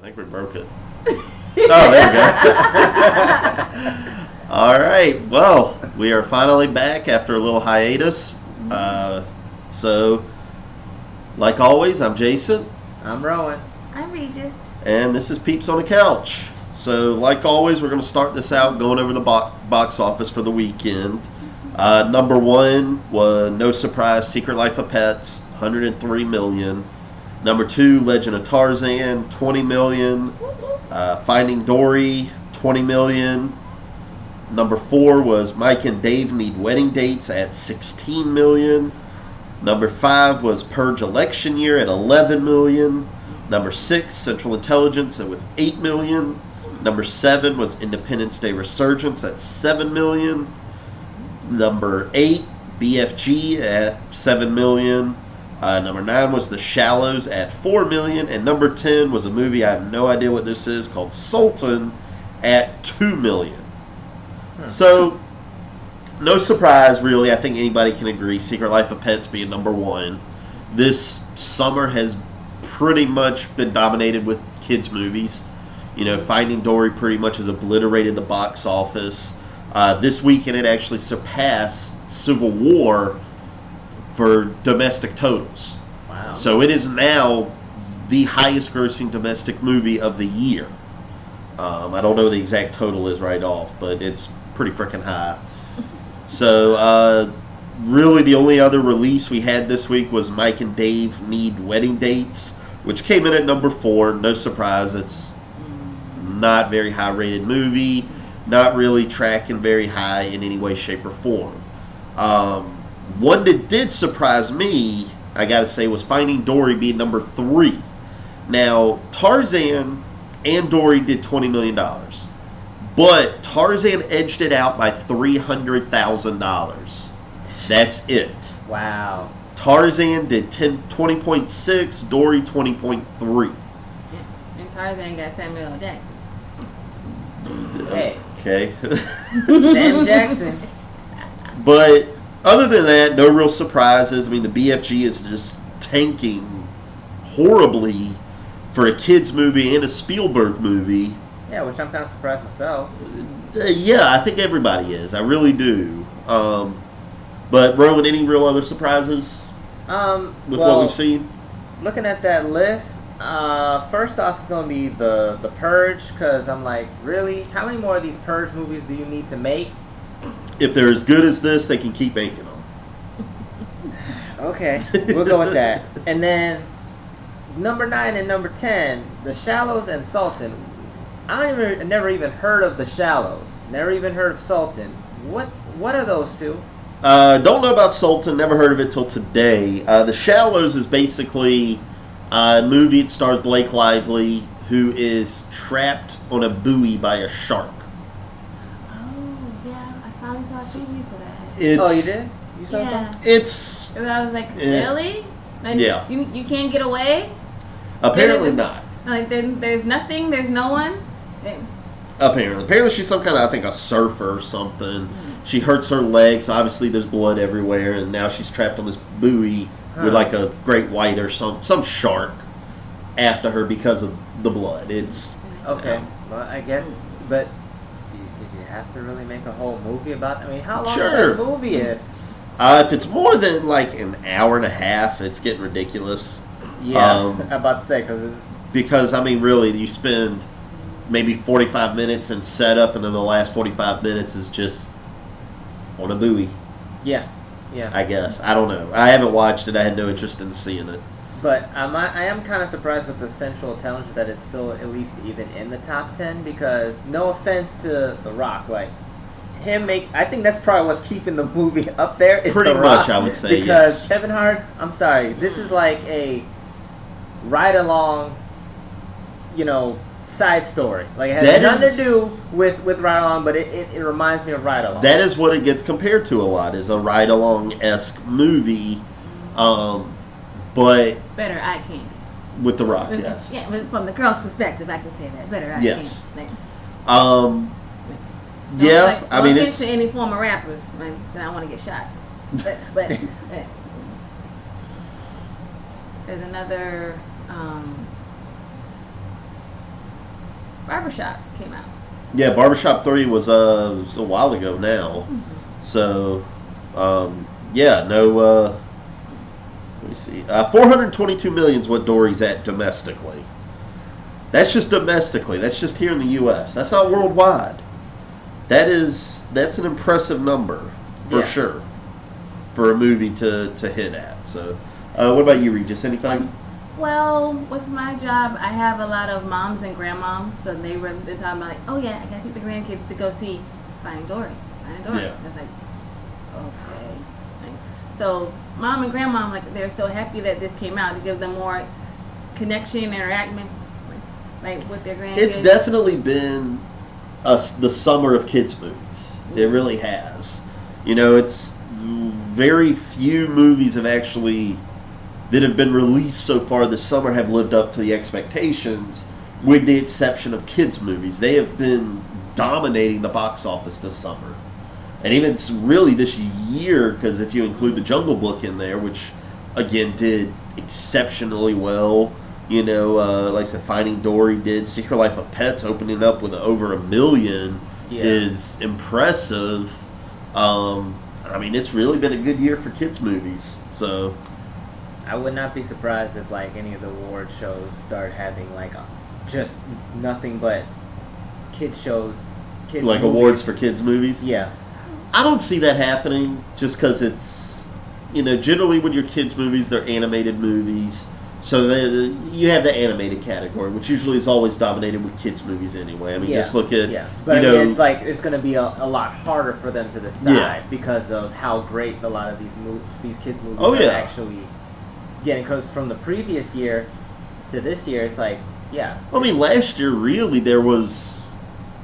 think we broke it. Oh, there we go. All right. Well, we are finally back after a little hiatus. So, like always, I'm Jason. I'm Rowan. I'm Regis. And this is Peeps on the Couch. So, like always, we're going to start this out going over the box office for the weekend. Number one was, no surprise, Secret Life of Pets, $103 million. Number two, Legend of Tarzan, $20 million. Finding Dory, $20 million. Number four was Mike and Dave Need Wedding Dates at $16 million. Number five was Purge Election Year at $11 million. Number six, Central Intelligence with $8 million. Number seven was Independence Day Resurgence at $7 million. Number eight, BFG at $7 million. Number 9 was The Shallows at $4 million. And number 10 was a movie I have no idea what this is, called Sultan, at $2 million. So, no surprise, really. I think anybody can agree. Secret Life of Pets being number one. This summer has pretty much been dominated with kids' movies. You know, Finding Dory pretty much has obliterated the box office. This weekend it actually surpassed Civil War for domestic totals. Wow. So it is now the highest grossing domestic movie of the year. I don't know what the exact total is right off, but it's pretty freaking high. So really the only other release we had this week was Mike and Dave Need Wedding Dates, which came in at number 4. No surprise, it's not very high rated movie, not really tracking very high in any way, shape, or form. One that did surprise me, I gotta say, was Finding Dory being number 3. Now, Tarzan and Dory did $20 million, but Tarzan edged it out by $300,000. That's it. Wow. Tarzan did 20.6, Dory 20.3. And Tarzan got Samuel L. Jackson. Hey. Okay. Sam Jackson. But other than that, no real surprises. I mean, the BFG is just tanking horribly for a kids movie and a Spielberg movie. Yeah, which I'm kind of surprised myself. Yeah, I think everybody is. I really do. But Rowan, any real other surprises with what we've seen? Looking at that list, first off it's going to be the Purge, because I'm like, really? How many more of these Purge movies do you need to make? If they're as good as this, they can keep making them. Okay, we'll go with that. And then number 9 and number 10, The Shallows and Sultan. I never even heard of The Shallows. Never even heard of Sultan. What are those two? Don't know about Sultan. Never heard of it till today. The Shallows is basically a movie that stars Blake Lively, who is trapped on a buoy by a shark. I saw a preview for that. Oh, you did? You saw something? It's... And I was like, really? Like, yeah. You can't get away? Apparently not. Like, there's nothing? There's no one? Apparently she's some kind of, I think, a surfer or something. She hurts her leg, so obviously there's blood everywhere, and now she's trapped on this buoy with like a great white or some shark after her because of the blood. It's... Okay, well, I guess, but... Did you have to really make a whole movie about? I mean, how long Sure. that movie is? If it's more than like an hour and a half, it's getting ridiculous. Yeah, I'm about to say because I mean, really, you spend maybe 45 minutes in setup, and then the last 45 minutes is just on a buoy. Yeah. I guess I don't know. I haven't watched it. I had no interest in seeing it. But I am kind of surprised with the Central Intelligence that it's still at least even in the top 10, because no offense to The Rock, like I think that's probably what's keeping the movie up there. Is Pretty The Rock, much, I would say, because yes. Kevin Hart, I'm sorry, this is like a ride along, side story. Like, it has nothing to do with Ride Along, but it reminds me of Ride Along. That is what it gets compared to a lot, is a Ride Along-esque movie, but better eye candy. with The Rock, yes. Yeah, but from the girl's perspective, I can say that. Better eye Yes. candy. Yeah, I mean, it's to any former rappers. I don't want to get shot. But there's another. Barbershop came out. Yeah, Barbershop 3 was a while ago now. Mm-hmm. So, yeah, no. Let me see. 422 million is what Dory's at domestically. That's just domestically. That's just here in the U.S. That's not worldwide. That's an impressive number for sure for a movie to hit at. So, what about you, Regis? Anything? Well, with my job, I have a lot of moms and grandmoms, so they're talking about like, oh yeah, I gotta take the grandkids to go see Finding Dory. Finding Dory. Yeah. I was like, okay. Like, so mom and grandma, like, they're so happy that this came out to give them more connection, interaction, like with their grandkids. It's definitely been the summer of kids movies. It really has. You know, it's very few movies that have been released so far this summer have lived up to the expectations, with the exception of kids movies. They have been dominating the box office this summer. And even really this year, because if you include the Jungle Book in there, which again did exceptionally well, you know, like I said, Finding Dory did. Secret Life of Pets opening up with over 1 million is impressive. I mean, it's really been a good year for kids movies. So I would not be surprised if like any of the award shows start having like just nothing but kids shows, like movies. Awards for kids movies. Yeah, I don't see that happening just because it's, you know, generally when your kids movies, they're animated movies. So you have the animated category, which usually is always dominated with kids movies anyway. I mean, just look at, but you know, it's like it's going to be a lot harder for them to decide because of how great a lot of these kids movies are actually getting. Because from the previous year to this year, it's like, I mean, last year really there was,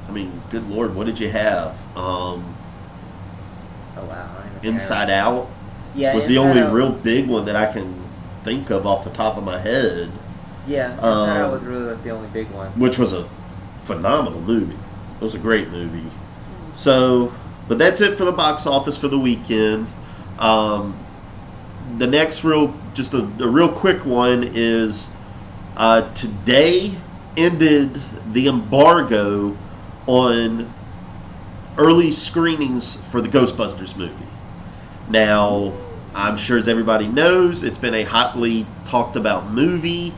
I mean, good Lord, what did you have? Oh wow! Inside Out was the only real big one that I can think of off the top of my head. Yeah, Inside Out was really like the only big one. Which was a phenomenal movie. It was a great movie. So, but that's it for the box office for the weekend. The next just a real quick one is today ended the embargo on early screenings for the Ghostbusters movie. Now, I'm sure as everybody knows, it's been a hotly talked about movie,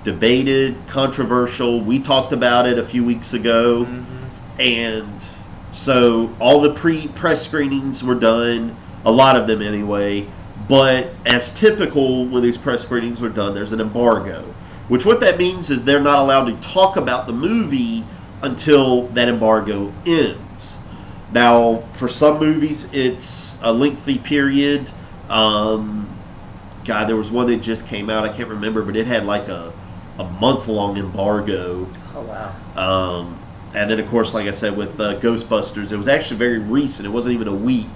debated, controversial. We talked about it a few weeks ago. Mm-hmm. And so all the press screenings were done, a lot of them anyway. But as typical when these press screenings were done, there's an embargo. Which what that means is they're not allowed to talk about the movie until that embargo ends. Now, for some movies, it's a lengthy period. God, there was one that just came out. I can't remember, but it had like a month-long embargo. Oh wow! And then, of course, like I said, with Ghostbusters, it was actually very recent. It wasn't even a week,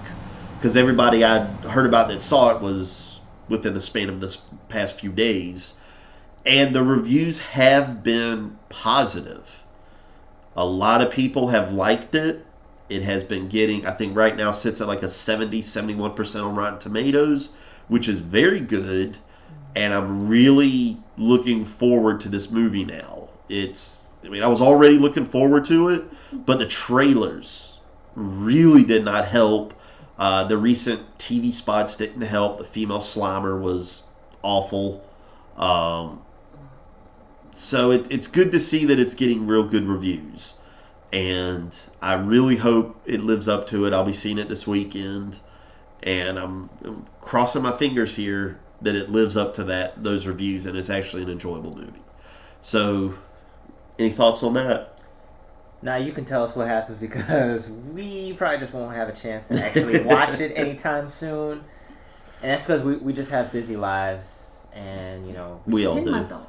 because everybody I'd heard about that saw it was within the span of this past few days, and the reviews have been positive. A lot of people have liked it. It has been getting, I think right now sits at like a 71% on Rotten Tomatoes, which is very good. And I'm really looking forward to this movie now. I was already looking forward to it, but the trailers really did not help. The recent TV spots didn't help. The female Slimer was awful. So it's good to see that it's getting real good reviews. And I really hope it lives up to it. I'll be seeing it this weekend. And I'm crossing my fingers here that it lives up to those reviews and it's actually an enjoyable movie. So, any thoughts on that? Now you can tell us what happens because we probably just won't have a chance to actually watch it anytime soon. And that's because we just have busy lives and, you know. We all do. 10-month-old.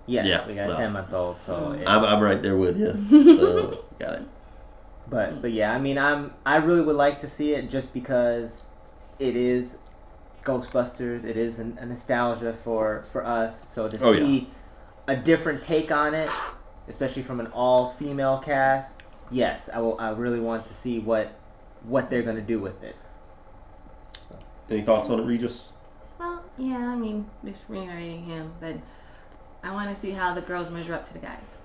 Yeah, we got a 10-month-old, so I'm right there with you. So got it. But yeah, I mean, I really would like to see it just because it is Ghostbusters. It is a nostalgia for us. So to see a different take on it, especially from an all-female cast, yes, I really want to see what they're gonna do with it. Any thoughts on it, Regis? Well, yeah, I mean, just reiterating him, but I want to see how the girls measure up to the guys.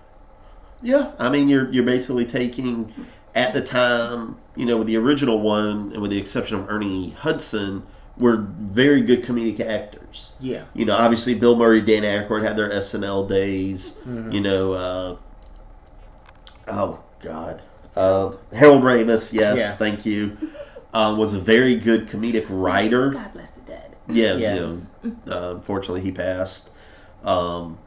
Yeah, I mean you're basically taking at the time, with the original one and with the exception of Ernie Hudson, were very good comedic actors. Yeah. Obviously Bill Murray, Dan Aykroyd had their SNL days. Mhm. Oh God, Harold Ramis, yes, Yeah. thank you, was a very good comedic writer. God bless the dead. Yeah, Yes. unfortunately he passed. Um,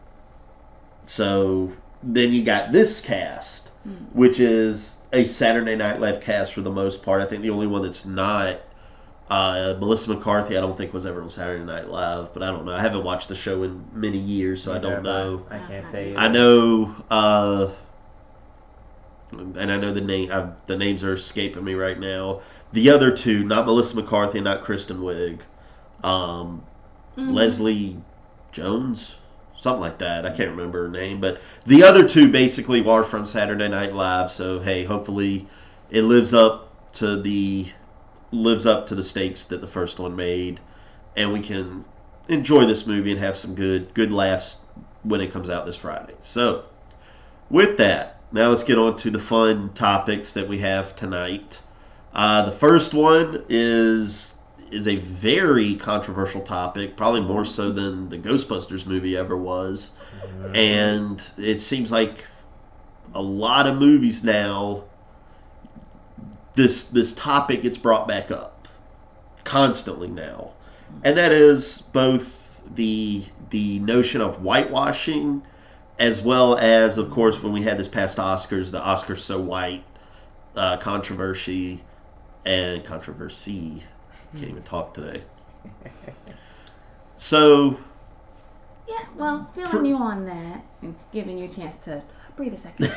so then you got this cast, which is a Saturday Night Live cast for the most part. I think the only one that's not Melissa McCarthy, I don't think was ever on Saturday Night Live, but I don't know. I haven't watched the show in many years, so I don't know. I can't say. I know, and I know the name. The names are escaping me right now. The other two, not Melissa McCarthy, not Kristen Wiig, Leslie Jones, something like that. I can't remember her name, but the other two basically are from Saturday Night Live. So hey, hopefully it lives up to the stakes that the first one made, and we can enjoy this movie and have some good laughs when it comes out this Friday. So with that, now let's get on to the fun topics that we have tonight. The first one is a very controversial topic, probably more so than the Ghostbusters movie ever was. And it seems like a lot of movies now, this topic gets brought back up constantly now. And that is both the notion of whitewashing, as well as, of course, when we had this past Oscars, the Oscars So White controversy. Can't even talk today. So, Yeah, well, feeling you on that and giving you a chance to breathe a second.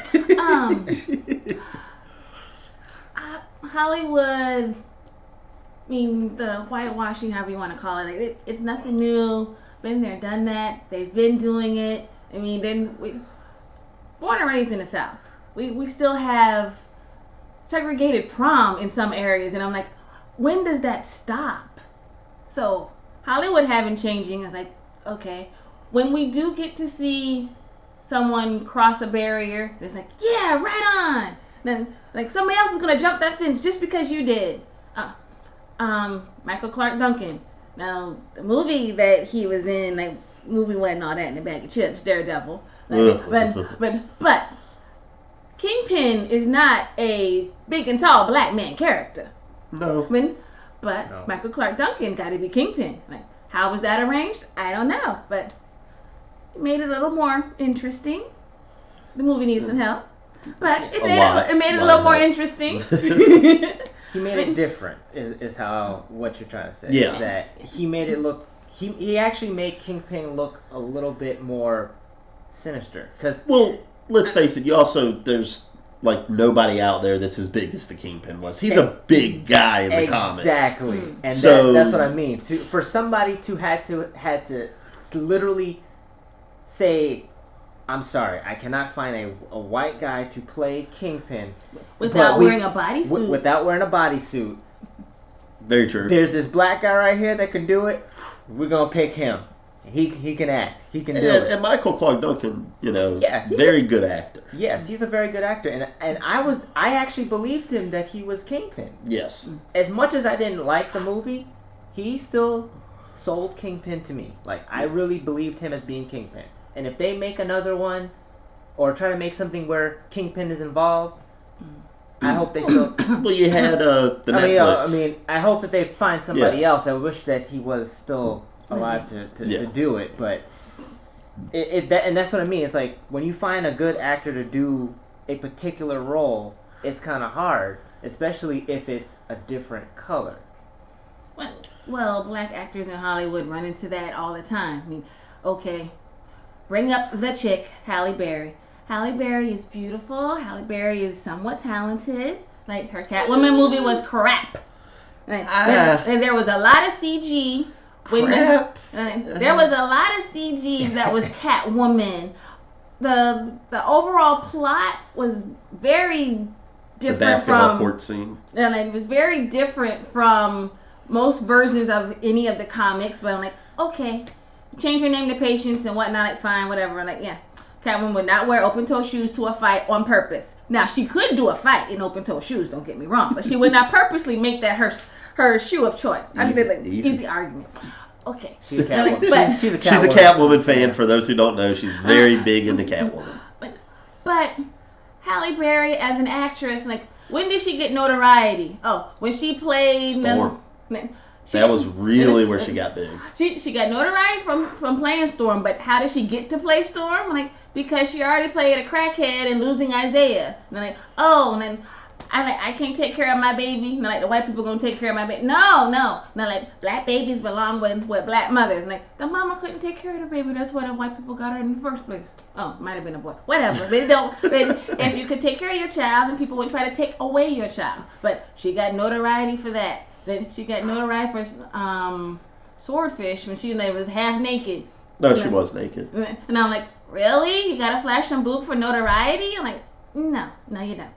Hollywood, I mean, the whitewashing, however you want to call it, it's nothing new. Been there, done that. They've been doing it. I mean, born and raised in the South. We still have segregated prom in some areas, and I'm like, when does that stop? So Hollywood having changing is like, okay, when we do get to see someone cross a barrier, it's like, yeah, right on. Then like somebody else is gonna jump that fence just because you did. Michael Clark Duncan. Now the movie that he was in, like movie wasn't all that in a bag of chips, Daredevil. But Kingpin is not a big and tall black man character. no. But No. Michael Clark Duncan got to be Kingpin. Like, how was that arranged? I don't know, but it made it a little more interesting. The movie needs some help, but it made it a little more interesting. He made it different, is how what you're trying to say. Yeah. Is that he made it look. He actually made Kingpin look a little bit more sinister. Cause Well, let's face it. There's like nobody out there that's as big as the Kingpin was. He's a big guy in the comics. Exactly, and So- that's what I mean. For somebody to had to literally say, "I'm sorry, I cannot find a white guy to play Kingpin Without wearing a bodysuit. Without wearing a bodysuit. Very true. There's this black guy right here that can do it. We're gonna pick him. He can act. He can do it. And Michael Clark Duncan, Yeah. very good actor. Yes, he's a very good actor, and I actually believed him that he was Kingpin. Yes. As much as I didn't like the movie, he still sold Kingpin to me. Like, I really believed him as being Kingpin. And if they make another one, or try to make something where Kingpin is involved, I hope they still. Well, you had the Netflix. I hope that they find somebody else. I wish that he was still alive to do it, but and that's what I mean. It's like when you find a good actor to do a particular role, it's kind of hard, especially if it's a different color. Well, black actors in Hollywood run into that all the time. I mean, okay, bring up the chick, Halle Berry. Halle Berry is beautiful. Halle Berry is somewhat talented. Like, her Catwoman movie was crap. Like, and there was a lot of CG. Crap. There was a lot of CG that was Catwoman. The overall plot was very The different basketball from, court scene. and it was very different from most versions of any of the comics. But I'm like, okay, change her name to Patience and whatnot, like fine, whatever. Like, yeah. Catwoman would not wear open-toe shoes to a fight on purpose. Now, she could do a fight in open-toe shoes, don't get me wrong, but she would not purposely make that her shoe of choice. I mean, like, easy argument. Okay. She's a Catwoman. She's a Catwoman. She's a Catwoman fan. For those who don't know, she's very big into Catwoman. But Halle Berry as an actress, like, when did she get notoriety? Oh, when she played Storm. That was really where she got big. She got notoriety from playing Storm, but how did she get to play Storm? Like, because she already played a crackhead in Losing Isaiah. And I'm like, oh, and then I can't take care of my baby. And like, the white people gonna take care of my baby. No. Now, like, black babies belong with black mothers. And like, the mama couldn't take care of the baby. That's why the white people got her in the first place. Oh, might have been a boy. Whatever. They don't. If you could take care of your child, then people would try to take away your child. But she got notoriety for that. Then she got notoriety for Swordfish when she was half naked. No, she was naked. And I'm like, really? You gotta flash some boob for notoriety? I'm like, no, you don't.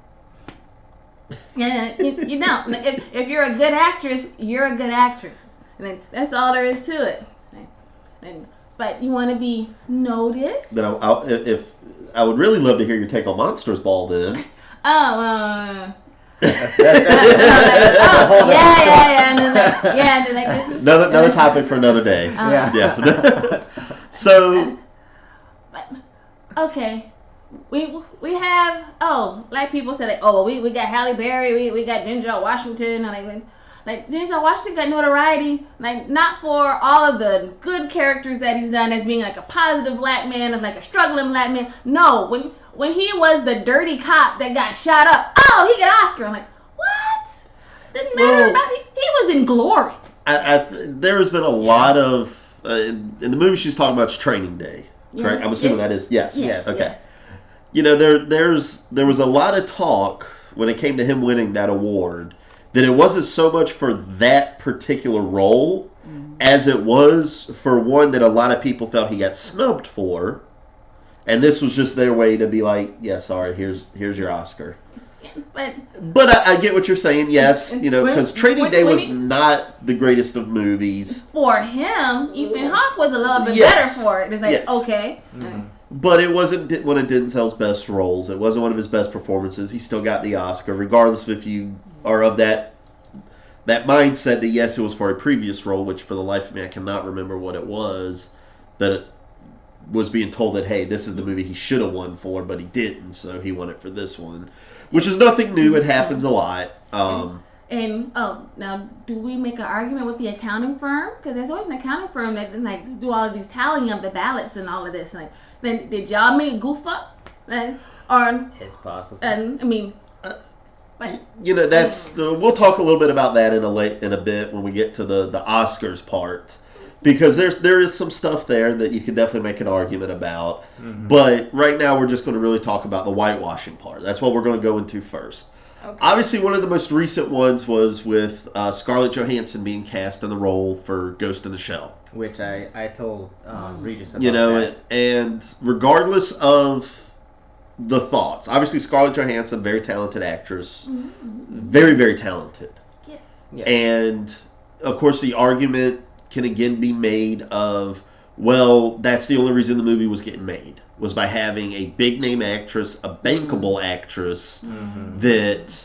Yeah, you don't. If you're a good actress, you're a good actress. And that's all there is to it. But you want to be noticed. Then if I would really love to hear your take on Monsters Ball then. Oh, Another topic for another day. Yeah. So. Okay. We have black people say like we got Halle Berry, we got Denzel Washington, and like Denzel Washington got notoriety like not for all of the good characters that he's done as being like a positive black man, as like a struggling black man. No, when he was the dirty cop that got shot up, he got an Oscar. I'm like, what? Didn't matter about he was in Glory. There has been a lot of in the movie she's talking about Training Day, correct? Yes. I'm assuming that is yes. Yes. Okay. Yes. You know, there was a lot of talk when it came to him winning that award that it wasn't so much for that particular role as it was for one that a lot of people felt he got snubbed for, and this was just their way to be like, yeah, sorry, here's your Oscar. But I get what you're saying, yes, you know, because Training Day was not the greatest of movies. For him, Ethan Hawke was a little bit better for it. It's like, okay. Mm-hmm. But it wasn't one of Denzel's best roles. It wasn't one of his best performances. He still got the Oscar, regardless if you are of that mindset that, yes, it was for a previous role, which for the life of me I cannot remember what it was, that it was being told that, hey, this is the movie he should have won for, but he didn't, so he won it for this one. Which is nothing new. It happens a lot. Now, do we make an argument with the accounting firm? Because there's always an accounting firm that like do all of these tallying of the ballots and all of this. Like, then did y'all make goof up? Or it's possible. And I mean, you know, that's we'll talk a little bit about that in a bit when we get to the Oscars part, because there is some stuff there that you can definitely make an argument about. Mm-hmm. But right now we're just going to really talk about the whitewashing part. That's what we're going to go into first. Okay. Obviously, one of the most recent ones was with Scarlett Johansson being cast in the role for Ghost in the Shell. Which I told Regis about. You know, and regardless of the thoughts, obviously Scarlett Johansson, very talented actress, very, very talented. Yes. And, of course, the argument can again be made of, well, that's the only reason the movie was getting made, was by having a big name actress, a bankable actress that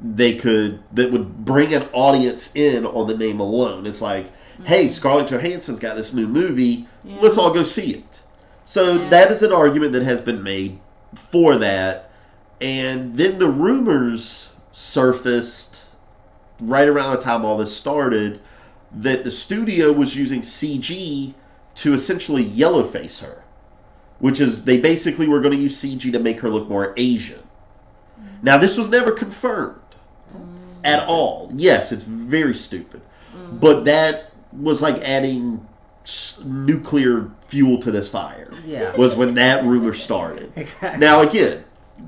would bring an audience in on the name alone. It's like, hey, Scarlett Johansson's got this new movie, let's all go see it. So that is an argument that has been made for that. And then the rumors surfaced right around the time all this started that the studio was using CG to essentially yellowface her, which is they basically were going to use CG to make her look more Asian. Now, this was never confirmed at all. Yes, it's very stupid. But that was like adding nuclear fuel to this fire. Yeah. Was when that rumor started. Exactly. Now, again,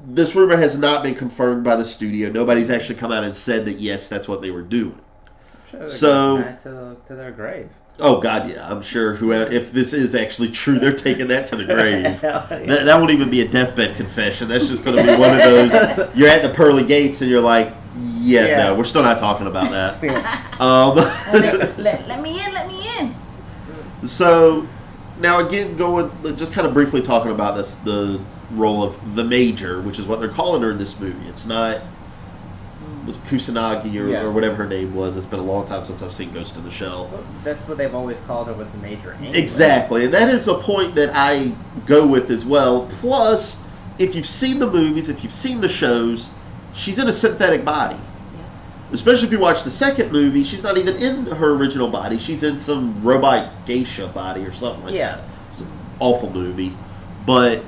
this rumor has not been confirmed by the studio. Nobody's actually come out and said that, yes, that's what they were doing. I'm sure so to their grave. Oh God, yeah, I'm sure. If this is actually true, they're taking that to the grave. That won't even be a deathbed confession. That's just going to be one of those. You're at the pearly gates and you're like, no, we're still not talking about that. let me in. So Now again, just kind of briefly talking about this, the role of the Major, which is what they're calling her in this movie. It's not was Kusanagi or whatever her name was. It's been a long time since I've seen Ghost in the Shell. Well, that's what they've always called her, was the Major anyway. Exactly, and that is a point that I go with as well. Plus, if you've seen the movies, if you've seen the shows, she's in a synthetic body. Especially if you watch the second movie, she's not even in her original body. She's in some robot geisha body or something like that. It's an awful movie. But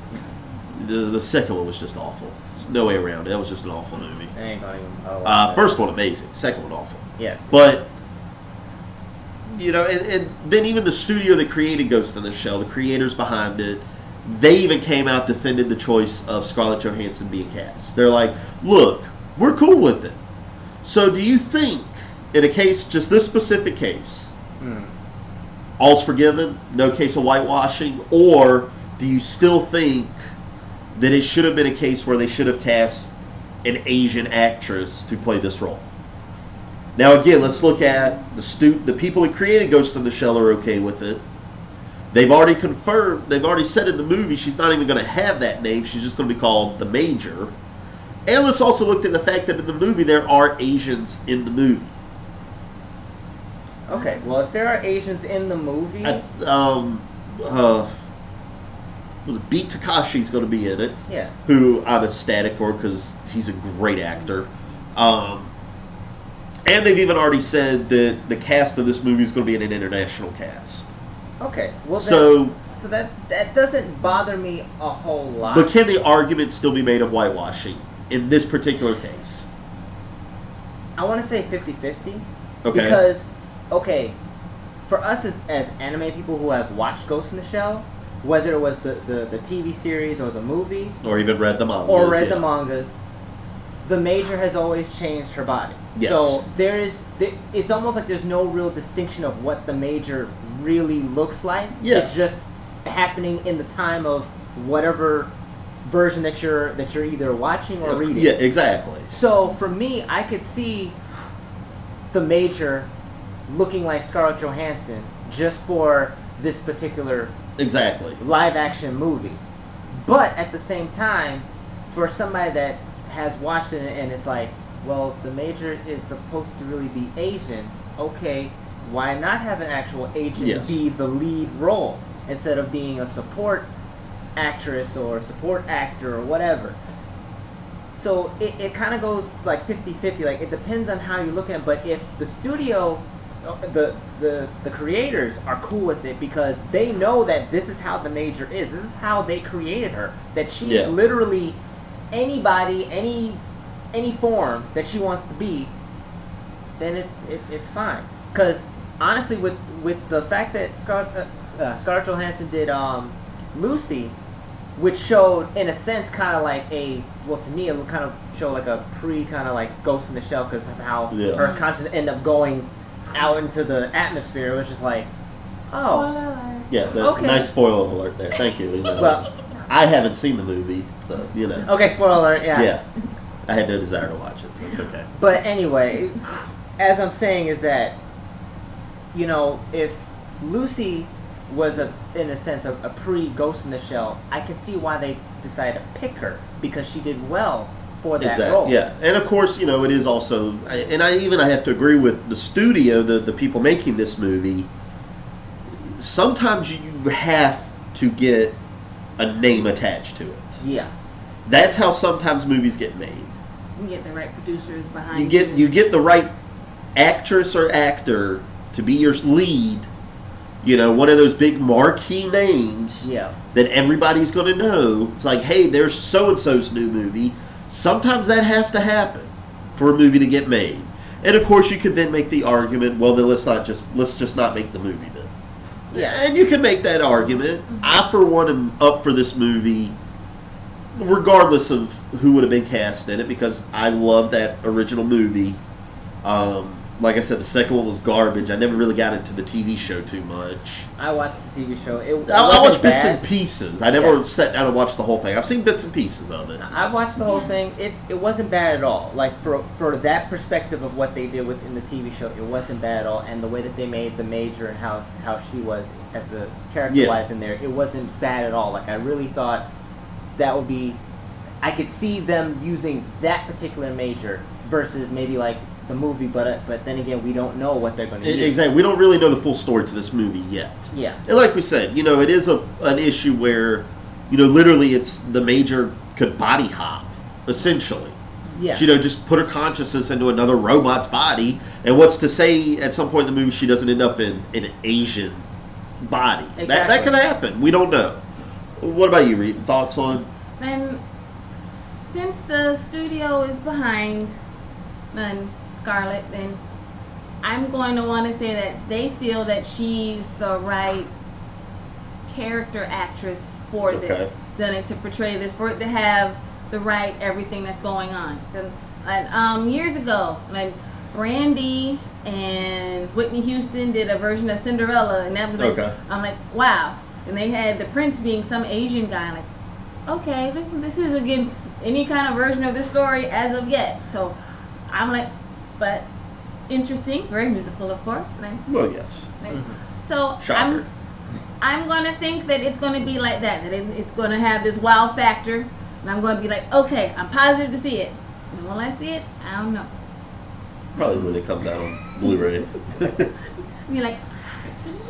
the second one was just awful. There's no way around it. That was just an awful movie. I ain't gonna even first one amazing. Second one awful. Yes. But, and then even the studio that created Ghost in the Shell, the creators behind it, they even came out defended the choice of Scarlett Johansson being cast. They're like, look, we're cool with it. So do you think, in a case, just this specific case, all's forgiven, no case of whitewashing, or do you still think that it should have been a case where they should have cast an Asian actress to play this role? Now again, let's look at the people that created Ghost in the Shell are okay with it. They've already confirmed, they've already said in the movie she's not even going to have that name, she's just going to be called the Major. And let's also look at the fact that in the movie there are Asians in the movie. Okay, well, if there are Asians in the movie, was Beat Takashi's going to be in it? Yeah. Who I'm ecstatic for because he's a great actor. And they've even already said that the cast of this movie is going to be an international cast. Okay, well, so that doesn't bother me a whole lot. But can the argument still be made of whitewashing in this particular case? I want to say 50-50. Okay. Because, for us as anime people who have watched Ghost in the Shell, whether it was the TV series or the movies, or even read the mangas, the mangas, the Major has always changed her body. Yes. So it's almost like there's no real distinction of what the Major really looks like. Yeah. It's just happening in the time of whatever version that you're either watching or reading. Yeah, exactly. So for me, I could see the Major looking like Scarlett Johansson just for this particular live action movie. But at the same time, for somebody that has watched it and it's like, well, the Major is supposed to really be Asian, okay, why not have an actual Asian be the lead role instead of being a support actress or support actor or whatever? So it kind of goes like 50-50. Like, it depends on how you look at it. But if the studio, the creators are cool with it because they know that this is how the Major is, this is how they created her, that she's literally anybody, any form that she wants to be, then it's fine. Because honestly, with the fact that Scarlett Johansson did Lucy, which showed in a sense kind of like to me it kind of showed like a kind of like Ghost in the Shell because of how her conscience ended up going out into the atmosphere. It was just like, nice spoiler alert there. Thank you. Well, I haven't seen the movie, so Okay, spoiler alert. Yeah. I had no desire to watch it, so it's okay. But anyway, as I'm saying is that, if Lucy was in a sense a pre-Ghost in the Shell, I can see why they decided to pick her because she did well for that role. Yeah, and of course, it is also, and I have to agree with the studio, the people making this movie. Sometimes you have to get a name attached to it. Yeah. That's how sometimes movies get made. You get the right producers behind you get the right actress or actor to be your lead. One of those big marquee names that everybody's going to know. It's like, hey, there's so-and-so's new movie. Sometimes that has to happen for a movie to get made. And of course, you could then make the argument, well, then let's just not make the movie then. Yeah. And you can make that argument. I, for one, am up for this movie regardless of who would have been cast in it because I love that original movie. like I said, the second one was garbage. I never really got into the TV show too much. I watched the TV show. I watched bits bad. and pieces. I never sat down and watched the whole thing. I've seen bits and pieces of it. I've watched the whole thing. It wasn't bad at all. Like for that perspective of what they did within the TV show, it wasn't bad at all. And the way that they made the Major and how she was as a character-wise in there, it wasn't bad at all. Like I really thought that would be. I could see them using that particular Major versus maybe like the movie, but then again, we don't know what they're going to use. Exactly. We don't really know the full story to this movie yet. Yeah. And like we said, it is an issue where, literally it's the Major could body hop, essentially. Yeah. Just put her consciousness into another robot's body, and what's to say at some point in the movie she doesn't end up in an Asian body. Exactly. That could happen. We don't know. What about you, Reed? Thoughts on? And since the studio is behind Scarlett, then I'm going to want to say that they feel that she's the right character actress for this, to portray this, for it to have the right everything that's going on. And years ago, like Brandy and Whitney Houston did a version of Cinderella, and that was like, I'm like, wow. And they had the prince being some Asian guy, like, okay, this is against any kind of version of this story as of yet. So I'm like, but interesting, very musical, of course. Well, yes. So Shocker. I'm gonna think that it's gonna be like that it's gonna have this wow factor, and I'm gonna be like, okay, I'm positive to see it. And when I see it, I don't know. Probably when it comes out on Blu-ray. You're like,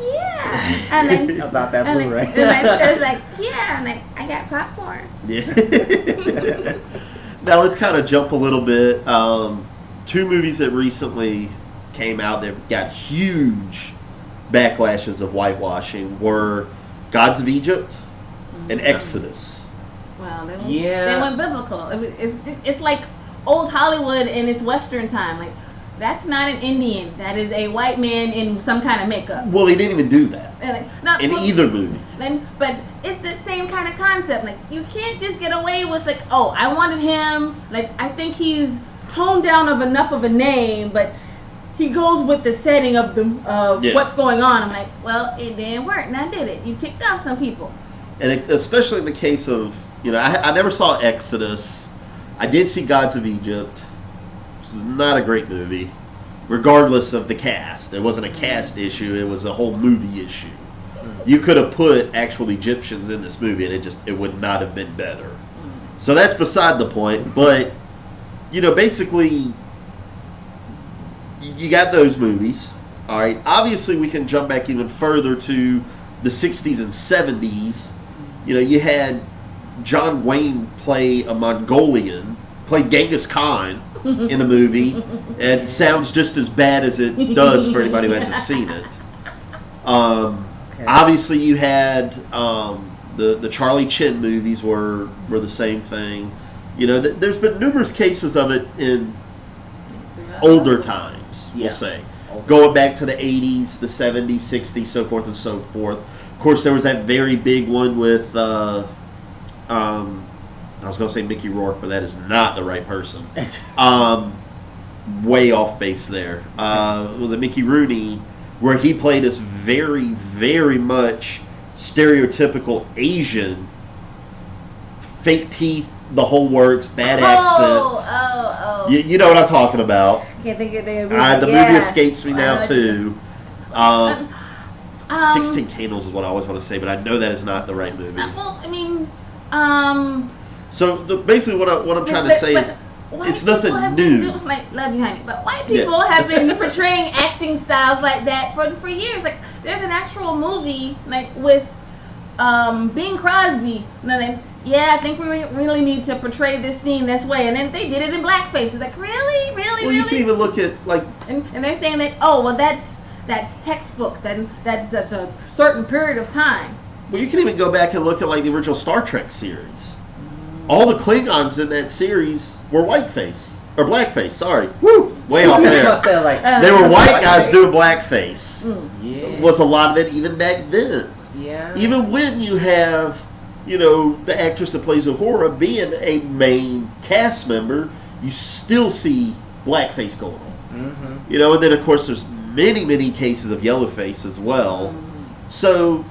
yeah, and then about that Blu-ray. I was like, yeah, and I got popcorn. Yeah. Now let's kind of jump a little bit. Two movies that recently came out that got huge backlashes of whitewashing were Gods of Egypt and Exodus. Well, they went biblical. It's like old Hollywood in its Western time. Like, that's not an Indian. That is a white man in some kind of makeup. Well, they didn't even do that either movie. But it's the same kind of concept. Like, you can't just get away with like, oh, I wanted him. Like, I think he's toned down of enough of a name, but he goes with the setting of what's going on. I'm like, well, it didn't work. Now did it? You ticked off some people. And especially in the case of, I never saw Exodus. I did see Gods of Egypt. Which was not a great movie, regardless of the cast. It wasn't a cast issue. It was a whole movie issue. You could have put actual Egyptians in this movie, and it would not have been better. So that's beside the point. But basically, you got those movies. All right. Obviously, we can jump back even further to the 60s and 70s. You had John Wayne play a Mongolian, played Genghis Khan in a movie, and sounds just as bad as it does for anybody who hasn't seen it. Obviously, you had the Charlie Chin movies were the same thing. There's been numerous cases of it in older times, we'll say. Going back to the 80s, the 70s, 60s, so forth and so forth. Of course, there was that very big one with, I was going to say Mickey Rourke, but that is not the right person. Way off base there. Was it Mickey Rooney, where he played this very, very much stereotypical Asian, fake teeth, the whole works, bad accent. You know what I'm talking about. Can't think of the movie escapes me now too. 16 Candles is what I always want to say, but I know that is not the right movie. Well, I mean, so basically, what I'm trying to say is, it's nothing new. Love behind it, but white people have been portraying acting styles like that for years. Like, there's an actual movie with Bing Crosby. I think we really need to portray this scene this way, and then they did it in blackface. It's like, really. Well, you can even look at and they're saying that, that's textbook. That's a certain period of time. Well, you can even go back and look at the original Star Trek series. All the Klingons in that series were whiteface or blackface. Sorry, way off there. They were white guys doing blackface. Yeah. Was a lot of it even back then. Yeah. Even when you have, the actress that plays Uhura being a main cast member, you still see blackface going on. Mm-hmm. You know, and then of course there's many cases of yellow face as well. So,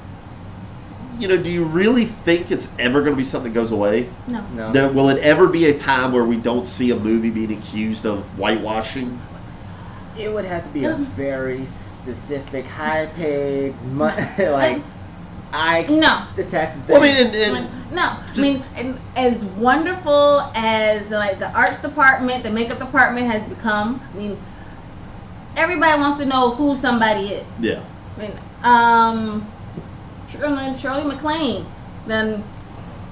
you know, do you really think it's ever going to be something that goes away? No. Will it ever be a time where we don't see a movie being accused of whitewashing? It would have to be a very specific, high-paid, like eye detective. Well, I mean, no. I mean, and as wonderful as like the arts department, the makeup department has become, I mean, everybody wants to know who somebody is. Yeah. I mean, Shirley MacLaine then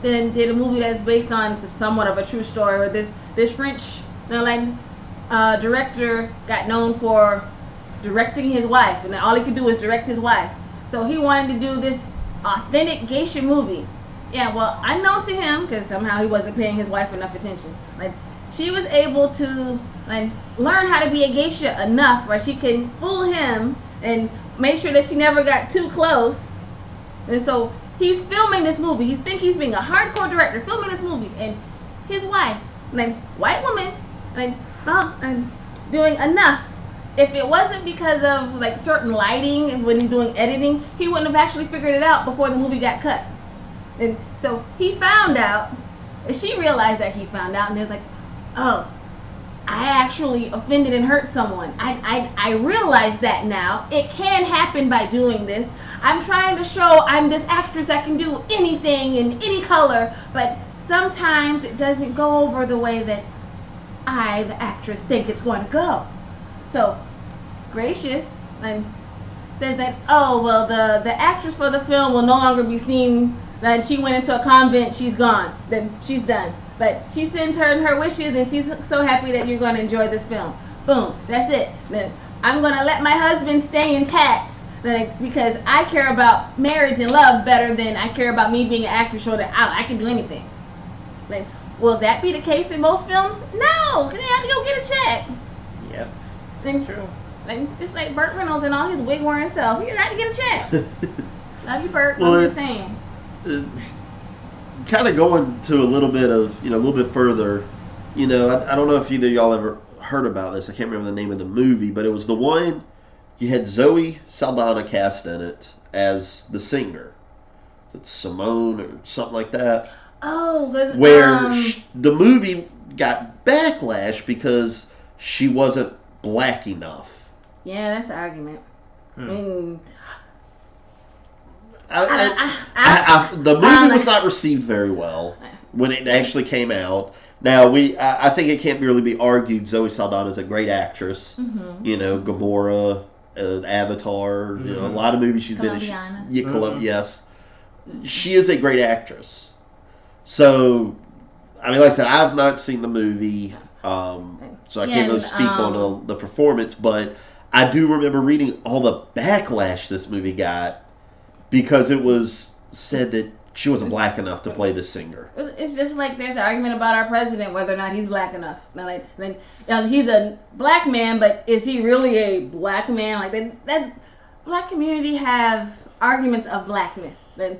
did a movie that's based on somewhat of a true story, where this French director got known for directing his wife, and all he could do was direct his wife. So he wanted to do this authentic geisha movie. Yeah, well, unknown to him, because somehow he wasn't paying his wife enough attention. Like, she was able to learn how to be a geisha enough where she can fool him and make sure that she never got too close. And so he's filming this movie. He thinks he's being a hardcore director, filming this movie, and his wife, white woman, doing enough. If it wasn't because of certain lighting and when he's doing editing, he wouldn't have actually figured it out before the movie got cut. And so he found out, and she realized that he found out, and he was like, oh, I actually offended and hurt someone. I realize that now. It can happen by doing this. I'm trying to show I'm this actress that can do anything in any color, but sometimes it doesn't go over the way that I, the actress, think it's going to go. So, Gracious says that, oh, well, the actress for the film will no longer be seen, that she went into a convent, she's gone, then she's done. But she sends her wishes, and she's so happy that you're going to enjoy this film. Boom, that's it. Then I'm going to let my husband stay intact, because I care about marriage and love better than I care about me being an actress, so that I can do anything. Will that be the case in most films? No, because they have to go get a check. Yep, that's true. Just like Burt Reynolds and all his wig wearing self, he had to get a check. Love you, Burt. Well, I'm just saying. Kind of going to a little bit of, a little bit further, I don't know if either of y'all ever heard about this. I can't remember the name of the movie, but it was the one you had Zoe Saldana cast in it as the singer. Is it Simone or something like that? Oh, good. Where the movie got backlash because she wasn't black enough. Yeah, that's the argument. I mean, the movie was not received very well when it actually came out. Now, I think it can't really be argued Zoe Saldana is a great actress. Mm-hmm. Gamora, Avatar, a lot of movies she's been in. Yes. She is a great actress. So, I mean, like I said, I've not seen the movie, so I can't really speak on the performance, but I do remember reading all the backlash this movie got because it was said that she wasn't black enough to play the singer. It's just like there's an argument about our president, whether or not he's black enough. He's a black man, but is he really a black man? That black community have arguments of blackness. And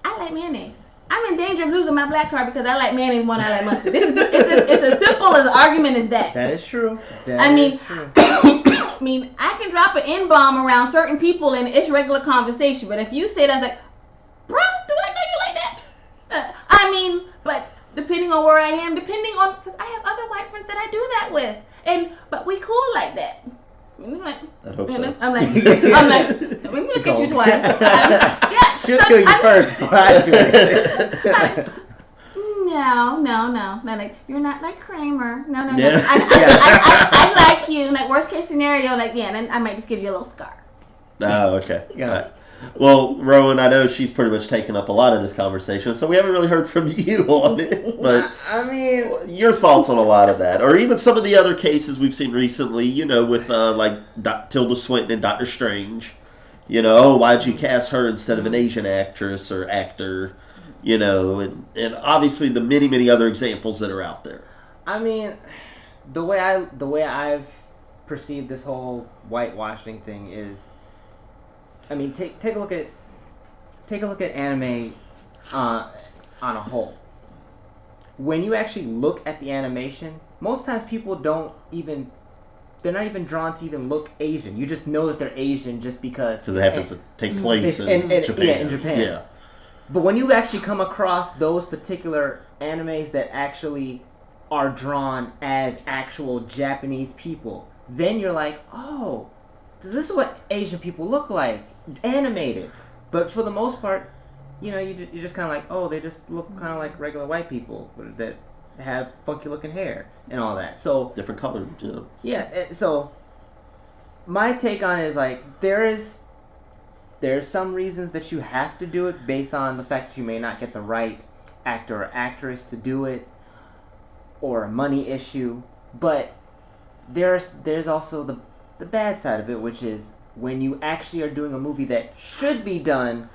I like mayonnaise. I'm in danger of losing my black card because I like mayonnaise more than I like mustard. It's as simple as an argument as that. That is true. I mean, I can drop an N-bomb around certain people and it's regular conversation, but if you say that's bro, do I know you like that? But depending on where I am, because I have other white friends that I do that with, but we cool like that. I hope so. I'm like, let me look at you twice. Yeah, she'll kill you first before I do it. No. You're not like Kramer. No. Yeah. I like you. Worst case scenario, and I might just give you a little scar. Oh, okay. Yeah. Right. Well, Rowan, I know she's pretty much taken up a lot of this conversation, so we haven't really heard from you on it. But I mean, your thoughts on a lot of that, or even some of the other cases we've seen recently, with Tilda Swinton and Doctor Strange. Why'd you cast her instead of an Asian actress or actor? And obviously the many other examples that are out there. I mean, the way I've perceived this whole whitewashing thing is, I mean, take a look at anime on a whole. When you actually look at the animation, most times people don't even they're not even drawn to even look Asian. You just know that they're Asian just because it happens to take place in Japan. Yeah, in Japan. Yeah. But when you actually come across those particular animes that actually are drawn as actual Japanese people, then you're like, oh, this is what Asian people look like, animated. But for the most part, you know, you're just kind of like, oh, they just look kind of like regular white people that have funky looking hair and all that. So different colors, you know. Yeah, so my take on it is like there's some reasons that you have to do it based on the fact that you may not get the right actor or actress to do it, or a money issue. But there's also the bad side of it, which is when you actually are doing a movie that should be done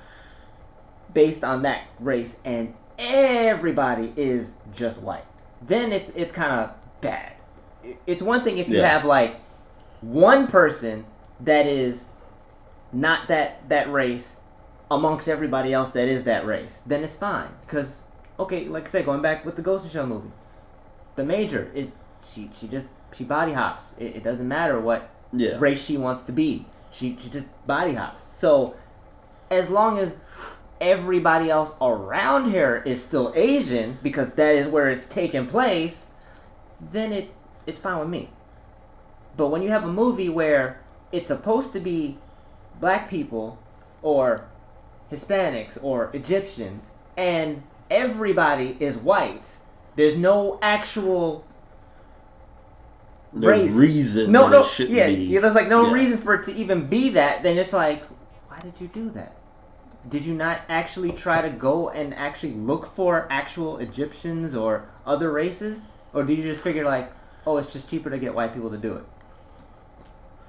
based on that race and everybody is just white, then it's kind of bad. It's one thing if you have like one person that is not that race amongst everybody else that is that race, then it's fine. Because, okay, like I said, going back with the Ghost in the Shell movie, the Major is she body hops. It doesn't matter what race she wants to be. She just body hops. So as long as everybody else around her is still Asian, because that is where it's taking place, then it's fine with me. But when you have a movie where it's supposed to be black people or Hispanics or Egyptians and everybody is white, there's no actual race. Reason no, it shouldn't be. Yeah, there's like no reason for it to even be that. Then it's like, why did you do that? Did you not actually try to go and actually look for actual Egyptians or other races? Or did you just figure like, oh, it's just cheaper to get white people to do it?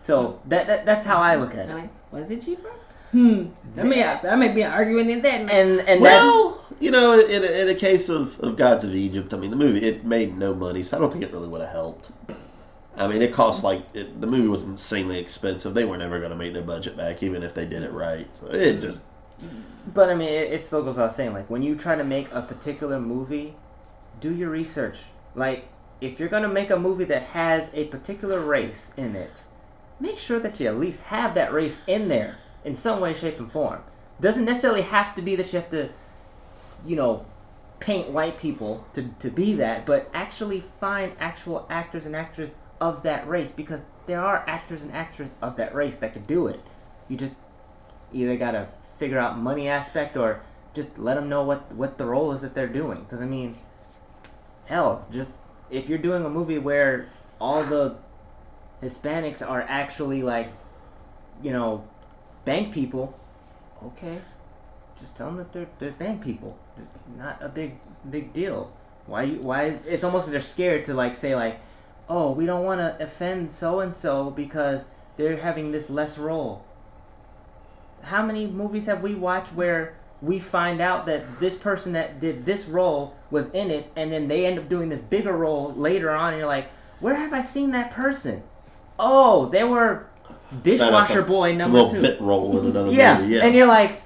So that's how I look at it. Was it cheaper? That may be an argument in that. And well, you know, in a case of Gods of Egypt, I mean, the movie, it made no money, so I don't think it really would have helped. I mean, it cost the movie was insanely expensive. They were never going to make their budget back, even if they did it right. So it just... But I mean, it still goes without saying, like, when you try to make a particular movie, do your research. Like, if you're going to make a movie that has a particular race in it, make sure that you at least have that race in there in some way, shape, and form. Doesn't necessarily have to be that you have to, you know, paint white people to be that, but actually find actual actors and actresses of that race, because there are actors and actresses of that race that could do it. You just either got to figure out money aspect or just let them know what the role is that they're doing. Because, I mean, hell, just if you're doing a movie where all the Hispanics are actually, like, you know, bank people, okay, just tell them that they're bank people. It's not a big deal. Why it's almost like they're scared to, like, say, like, oh, we don't want to offend so-and-so because they're having this less role. How many movies have we watched where we find out that this person that did this role was in it, and then they end up doing this bigger role later on, and you're like, where have I seen that person? Oh, they were dishwasher boy number 2. It's a little bit role in another movie, yeah, and you're like,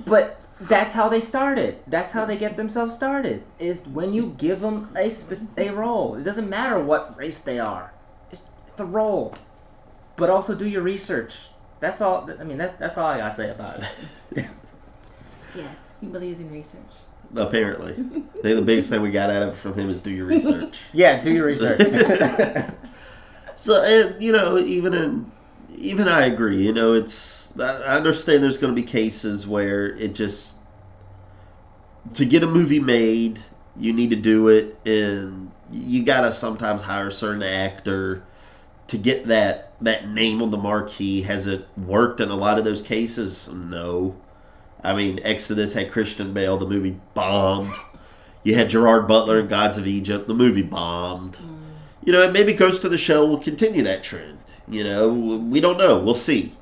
but that's how they started. That's how they get themselves started, is when you give them a role. It doesn't matter what race they are. It's a role. But also do your research. That's all. I mean, that's all I gotta say about it. Yes, he believes in research. Apparently. The biggest thing we got out of it from him is do your research. Yeah, do your research. So, and, you know, even I agree. You know, I understand there's going to be cases where it just, to get a movie made, you need to do it, and you got to sometimes hire a certain actor to get that name on the marquee. Has it worked in a lot of those cases? No. I mean, Exodus had Christian Bale. The movie bombed. You had Gerard Butler in Gods of Egypt. The movie bombed. You know, and maybe Ghost of the Shell will continue that trend. You know, we don't know. We'll see.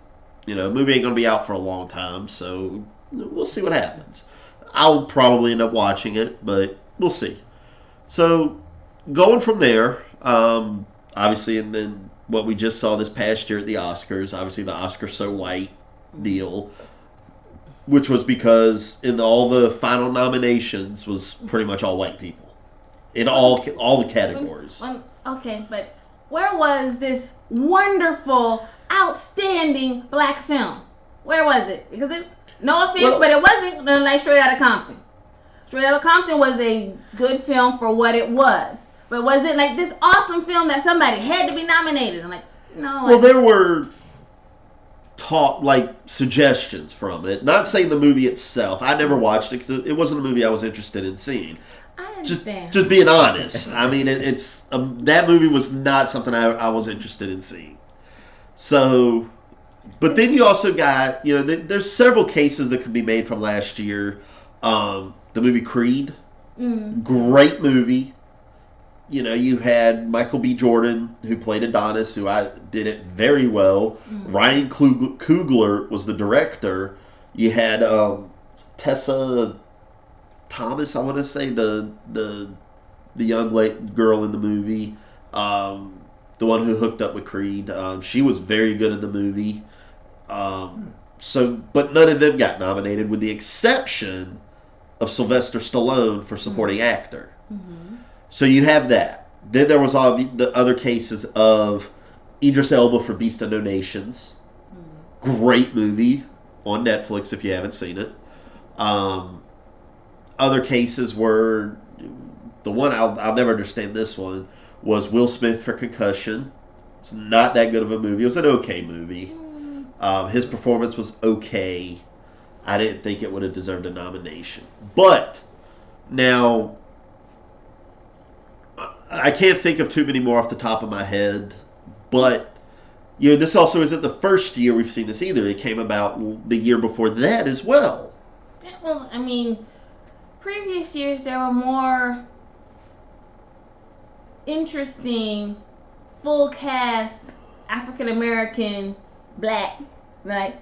You know, the movie ain't going to be out for a long time, so we'll see what happens. I'll probably end up watching it, but we'll see. So, going from there, obviously, and then what we just saw this past year at the Oscars, obviously the Oscars So White deal, which was because in all the final nominations was pretty much all white people in all the categories. Okay, but where was this wonderful, outstanding black film? Where was it? Because no offense, but it wasn't like Straight Outta Compton. Straight Outta Compton was a good film for what it was. But was it like this awesome film that somebody had to be nominated? I'm like, no. Well, there were suggestions from it. Not saying the movie itself. I never watched it because it wasn't a movie I was interested in seeing. I understand. Just being honest. I mean, it's that movie was not something I was interested in seeing. So, but then you also got, there's several cases that could be made from last year. The movie Creed, great movie. You had Michael B. Jordan, who played Adonis, who I did it very well. Ryan Coogler was the director. You had Tessa Thomas, I want to say, the young girl in the movie, the one who hooked up with Creed. She was very good in the movie. But none of them got nominated, with the exception of Sylvester Stallone for supporting actor. So you have that. Then there was all the other cases of Idris Elba for Beast of No Nations. Great movie on Netflix if you haven't seen it. Other cases were, the one I'll never understand this one, was Will Smith for Concussion. It's not that good of a movie. It was an okay movie. His performance was okay. I didn't think it would have deserved a nomination. But now, I can't think of too many more off the top of my head, but this also isn't the first year we've seen this either. It came about the year before that as well. Well, I mean, previous years there were more interesting, full cast, African American, black,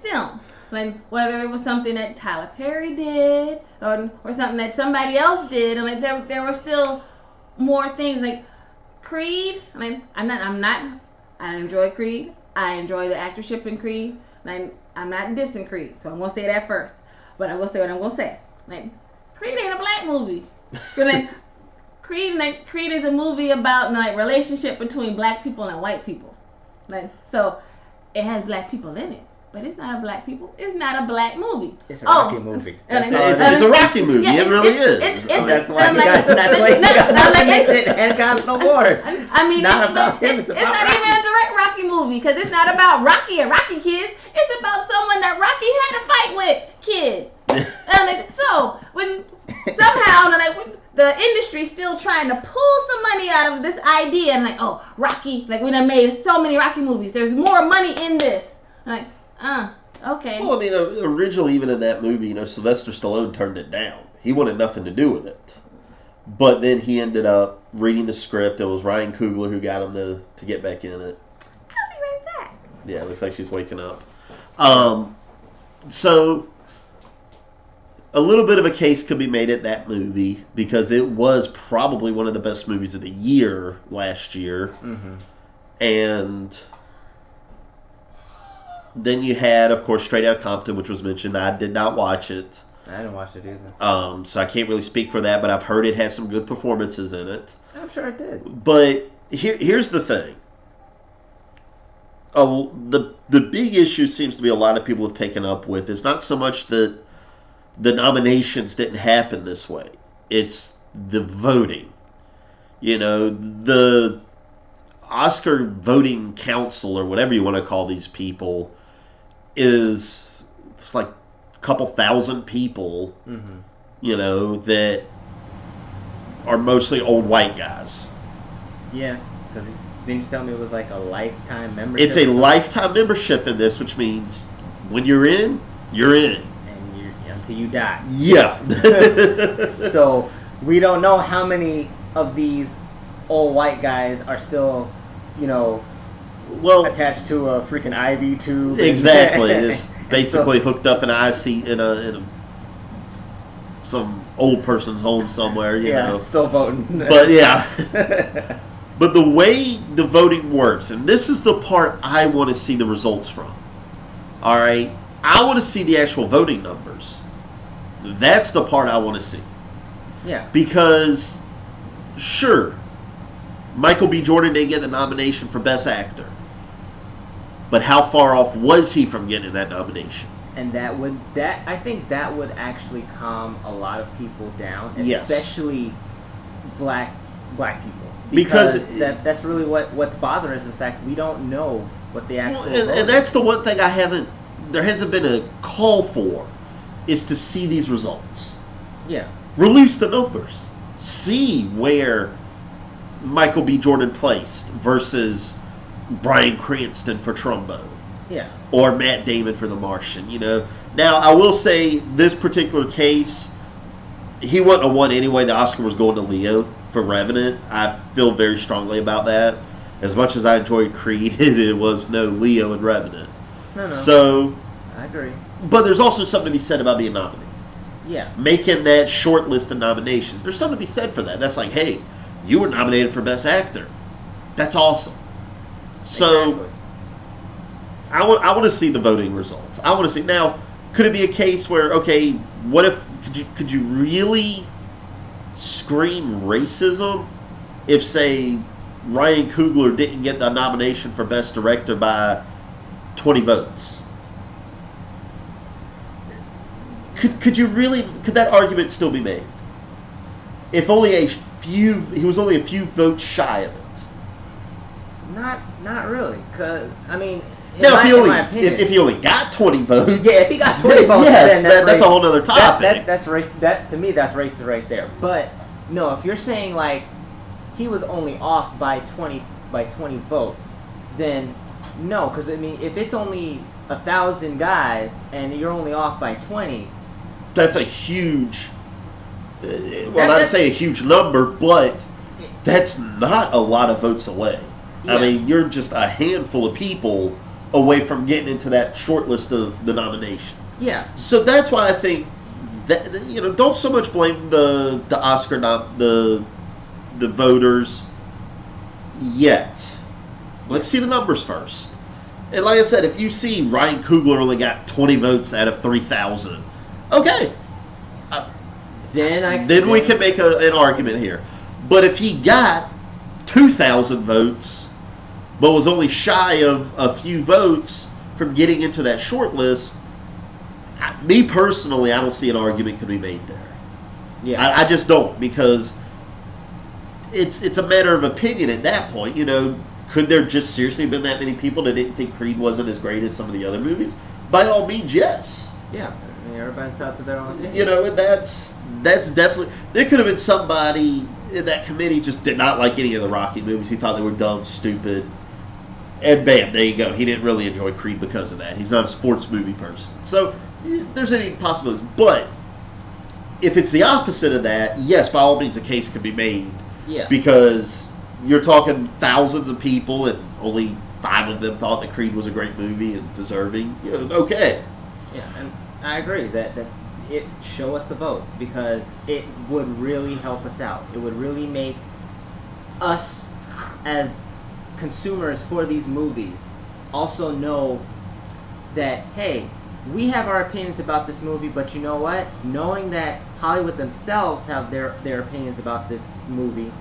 film. Like whether it was something that Tyler Perry did or something that somebody else did, and there were still more things like Creed. I enjoy Creed. I enjoy the actorship in Creed. I'm not dissing Creed, so I'm gonna say that first. But I will say what I'm gonna say. Creed ain't a black movie. Creed is a movie about relationship between black people and white people. So it has black people in it. But it's not a black people. It's not a black movie. It's a Rocky movie. It's a Rocky movie. Yeah, it really is. That's why he got nominated and got an award. I mean, it's not about him. It's not even a direct Rocky movie because it's not about Rocky and Rocky kids. It's about someone that Rocky had a fight with, kid. So when somehow the industry's still trying to pull some money out of this idea, and Rocky, we done made so many Rocky movies. There's more money in this. Okay. Well, I mean, originally, even in that movie, Sylvester Stallone turned it down. He wanted nothing to do with it. But then he ended up reading the script. It was Ryan Coogler who got him to get back in it. I'll be right back. Yeah, it looks like she's waking up. So, a little bit of a case could be made at that movie because it was probably one of the best movies of the year last year. And then you had, of course, Straight Outta Compton, which was mentioned. I did not watch it. I didn't watch it either. So I can't really speak for that, but I've heard it has some good performances in it. I'm sure it did. But here's the thing. The big issue seems to be a lot of people have taken up with is not so much that the nominations didn't happen this way. It's the voting. The Oscar voting council, or whatever you want to call these people, it's like a couple thousand people, that are mostly old white guys. Yeah, because didn't you tell me it was like a lifetime membership? It's a lifetime membership in this, which means when you're in, you're in. And until you die. Yeah. So we don't know how many of these old white guys are still, attached to a freaking IV tube. Exactly. It's basically hooked up in an IC in some old person's home somewhere, you know. Still voting. But yeah. But the way the voting works, and this is the part I want to see the results from. All right? I want to see the actual voting numbers. That's the part I want to see. Yeah. Because, sure, Michael B. Jordan didn't get the nomination for Best Actor. But how far off was he from getting that nomination? And I think that would actually calm a lot of people down, Yes. especially black people. Because that's really what's bothering us. In fact, we don't know what the actual and that's the one thing there hasn't been a call for, is to see these results. Yeah. Release the numbers. See where Michael B. Jordan placed versus Bryan Cranston for Trumbo. Yeah. Or Matt Damon for The Martian, Now, I will say, this particular case, he wouldn't have won anyway. The Oscar was going to Leo for Revenant. I feel very strongly about that. As much as I enjoyed Creed, it was no Leo and Revenant. No. So, I agree. but there's also something to be said about being nominated. Yeah. Making that short list of nominations. There's something to be said for that. That's like, hey, you were nominated for Best Actor. That's awesome. So, Exactly. I want to see the voting results. I want to see. Now, could it be a case where, okay, what if, could you really scream racism if, say, Ryan Coogler didn't get the nomination for Best Director by 20 votes? Could that argument still be made? If only he was only a few votes shy of it. Not really, cause I mean, Now, if he only got 20 votes, yeah, if he got 20 votes, yes, then that's a whole other topic. That's race. That to me, that's racist right there. But no, if you're saying like he was only off by 20 votes, then no, because I mean, if it's only 1,000 guys and you're only off by 20, that's a huge. Not to say a huge number, but that's not a lot of votes away. Yeah. I mean, you're just a handful of people away from getting into that short list of the nomination. Yeah. So that's why I think that, don't so much blame the Oscar the voters yet. Let's see the numbers first. And like I said, if you see Ryan Coogler only got 20 votes out of 3,000, okay. Then we can make an argument here. But if he got 2,000 votes, but was only shy of a few votes from getting into that short list, me personally, I don't see an argument could be made there. Yeah. I just don't, because it's a matter of opinion at that point. Could there just seriously been that many people that didn't think Creed wasn't as great as some of the other movies? By all means, yes. Yeah. I mean, everybody's out to their own opinion. That's definitely. There could have been somebody in that committee just did not like any of the Rocky movies. He thought they were dumb, stupid, and bam, there you go. He didn't really enjoy Creed because of that. He's not a sports movie person. So there's any possibilities. But if it's the opposite of that, yes, by all means, a case could be made. Yeah. Because you're talking thousands of people, and only 5 of them thought that Creed was a great movie and deserving. Okay. Yeah, and I agree that it show us the votes, because it would really help us out. It would really make us as consumers for these movies also know that, hey, we have our opinions about this movie, but you know what? Knowing that Hollywood themselves have their opinions about this movie,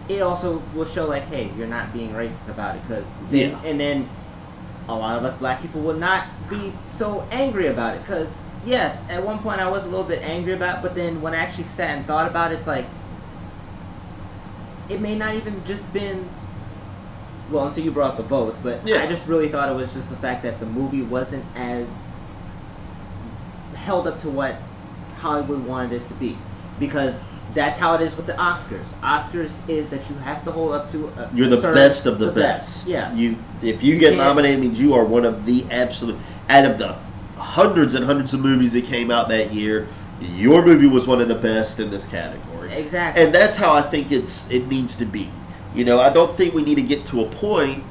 it also will show like, hey, you're not being racist about it, and then a lot of us black people will not be so angry about it, because yes, at one point I was a little bit angry about it, but then when I actually sat and thought about it, it's like, it may not even just been, well, until you brought up the votes, but I just really thought it was just the fact that the movie wasn't as held up to what Hollywood wanted it to be, because that's how it is with the Oscars. Oscars is that you have to hold up to you're the best of the best. Yeah. If you get nominated, it means you are one of the absolute, out of the hundreds and hundreds of movies that came out that year, your movie was one of the best in this category. Exactly. And that's how I think it needs to be. I don't think we need to get to a point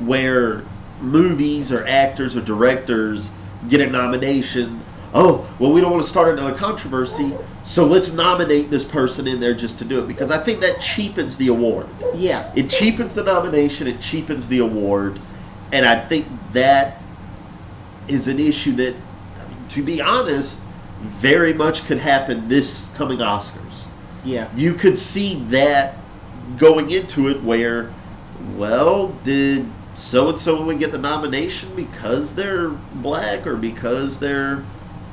where movies or actors or directors get a nomination. Oh, well, we don't want to start another controversy, so let's nominate this person in there just to do it, because I think that cheapens the award. Yeah. It cheapens the nomination, it cheapens the award, and I think that is an issue that, to be honest, very much could happen this coming Oscars. Yeah. You could see that going into it where, well, did so and so only get the nomination because they're black or because they're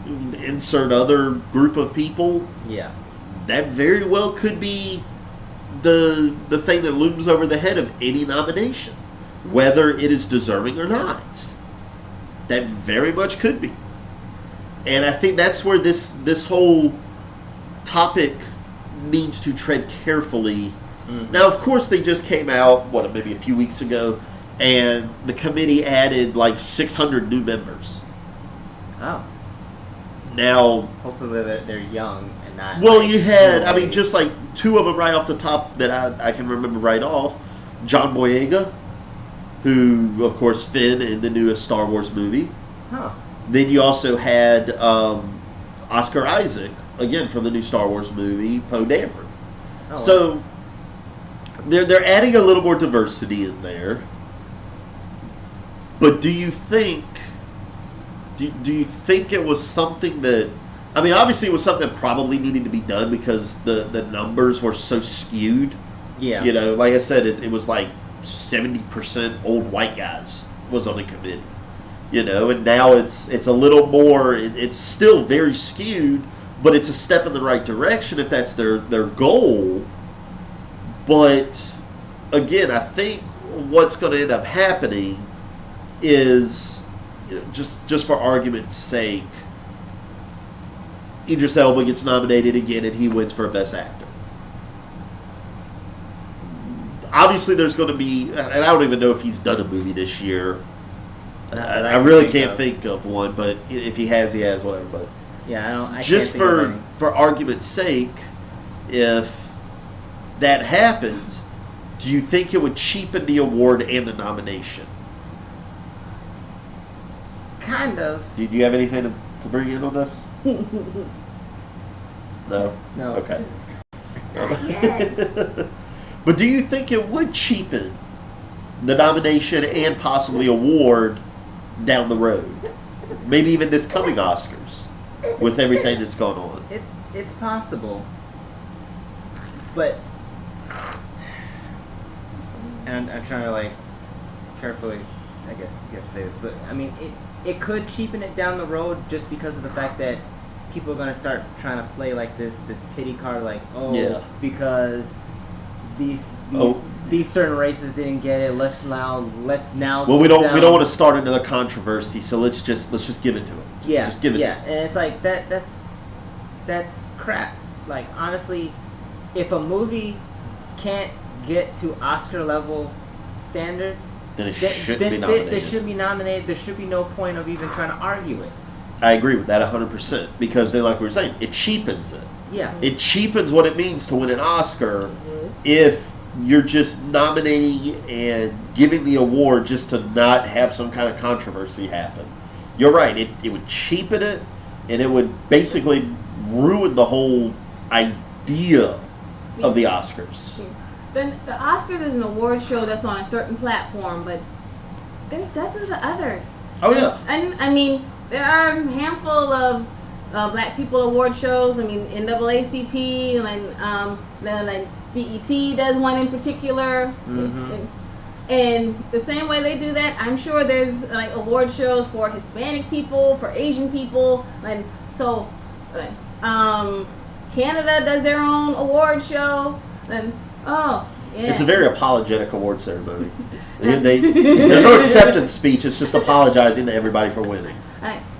insert other group of people? Yeah. That very well could be the thing that looms over the head of any nomination, whether it is deserving or not. That very much could be. And I think that's where this whole topic needs to tread carefully. Mm-hmm. Now, of course, they just came out, maybe a few weeks ago, and the committee added like 600 new members. Oh. Now, hopefully they're young and not. Well, you had, just like two of them right off the top that I can remember right off. John Boyega, who, of course, Finn in the newest Star Wars movie. Huh. Then you also had Oscar Isaac, again from the new Star Wars movie, Poe Dameron. Oh, so wow. They're adding a little more diversity in there. But do you think it was something that, obviously it was something that probably needed to be done because the numbers were so skewed. Yeah. Like I said, it was like 70% old white guys was on the committee. And now it's a little more, it's still very skewed, but it's a step in the right direction if that's their goal. But again, I think what's going to end up happening is, just for argument's sake, Idris Elba gets nominated again and he wins for Best Actor. Obviously there's going to be, and I don't even know if he's done a movie this year. I really can't think of one, but if he has, whatever. But yeah, I just can't think of any. For argument's sake, if that happens, do you think it would cheapen the award and the nomination? Kind of. Do you have anything to bring in on this? No? No. Okay. Not yet. But do you think it would cheapen the nomination and possibly award down the road? Maybe even this coming Oscars with everything that's gone on. It's possible. But and I'm trying to carefully I guess say this, but it could cheapen it down the road just because of the fact that people are gonna start trying to play this pity card, because these certain races didn't get it. Let's now. Well, we don't want to start another controversy, so let's just give it to them. Just give it. Yeah, and it's like that's crap. Honestly, if a movie can't get to Oscar level standards, then it should be nominated. They should be nominated. There should be no point of even trying to argue it. I agree with that 100% because then, like we were saying, it cheapens it. Yeah. It cheapens what it means to win an Oscar if you're just nominating and giving the award just to not have some kind of controversy happen. You're right. It would cheapen it, and it would basically ruin the whole idea of the Oscars. Then the Oscars is an award show that's on a certain platform, but there's dozens of others. Oh yeah. And there are a handful of Black People Award shows. NAACP and BET does one in particular. Mm-hmm. And the same way they do that, I'm sure there's award shows for Hispanic people, for Asian people, Canada does their own award show, and yeah. It's a very apologetic award ceremony. There's no acceptance speech. It's just apologizing to everybody for winning.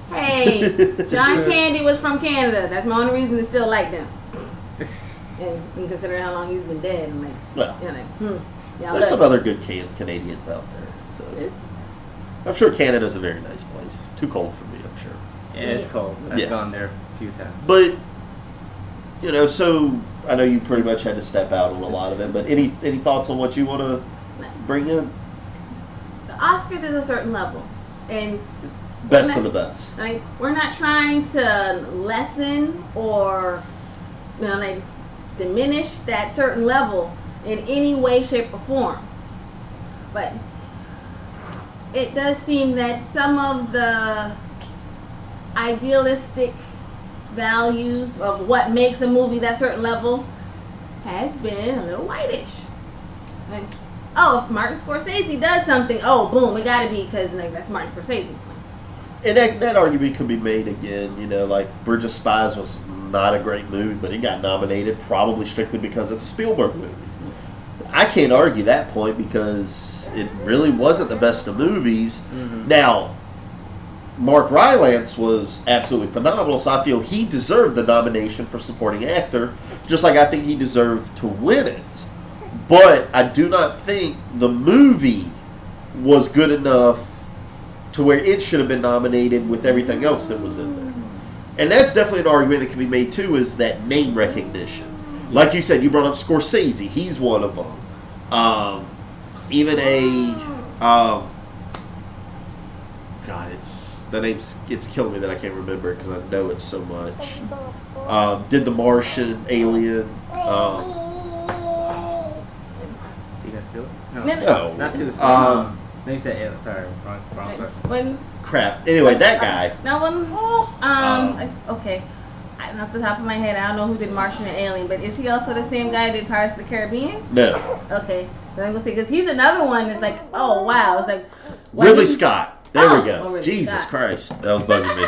Hey, John Candy was from Canada. That's my only reason to still like them. And considering how long he's been dead, I'm there's some other good Canadians out there. So I'm sure Canada's a very nice place. Too cold for me, I'm sure. Yeah, it's cold. I've gone there a few times. But so I know you pretty much had to step out on a lot of it. But any thoughts on what you want to bring in? The Oscars is a certain level, and best of the best. We're not trying to lessen or diminish that certain level in any way, shape, or form. But it does seem that some of the idealistic values of what makes a movie that certain level has been a little whitish. Like, oh, if Martin Scorsese does something, oh, boom, it gotta be because like that's Martin Scorsese. And that argument could be made again. You know, like Bridge of Spies was not a great movie, but it got nominated probably strictly because it's a Spielberg movie. I can't argue that point because it really wasn't the best of movies. Mm-hmm. Now, Mark Rylance was absolutely phenomenal, so I feel he deserved the nomination for supporting actor, just like I think he deserved to win it. But I do not think the movie was good enough to where it should have been nominated with everything else that was in there. And that's definitely an argument that can be made too, is that name recognition. Like you said, you brought up Scorsese. He's one of them. Even God, it's killing me that I can't remember it because I know it so much. Did The Martian, Alien. You guys do it? No. Not too. No, you said Alien. Sorry, wrong question. Crap. Anyway, that guy. No one. Okay. Off the top of my head, I don't know who did Martian and Alien, but is he also the same guy who did Pirates of the Caribbean? No. Okay. Then I'm gonna say because he's another one that's like, oh wow, it's like. Ridley Scott. There we go. Ridley Jesus Scott. Christ, that was bugging me.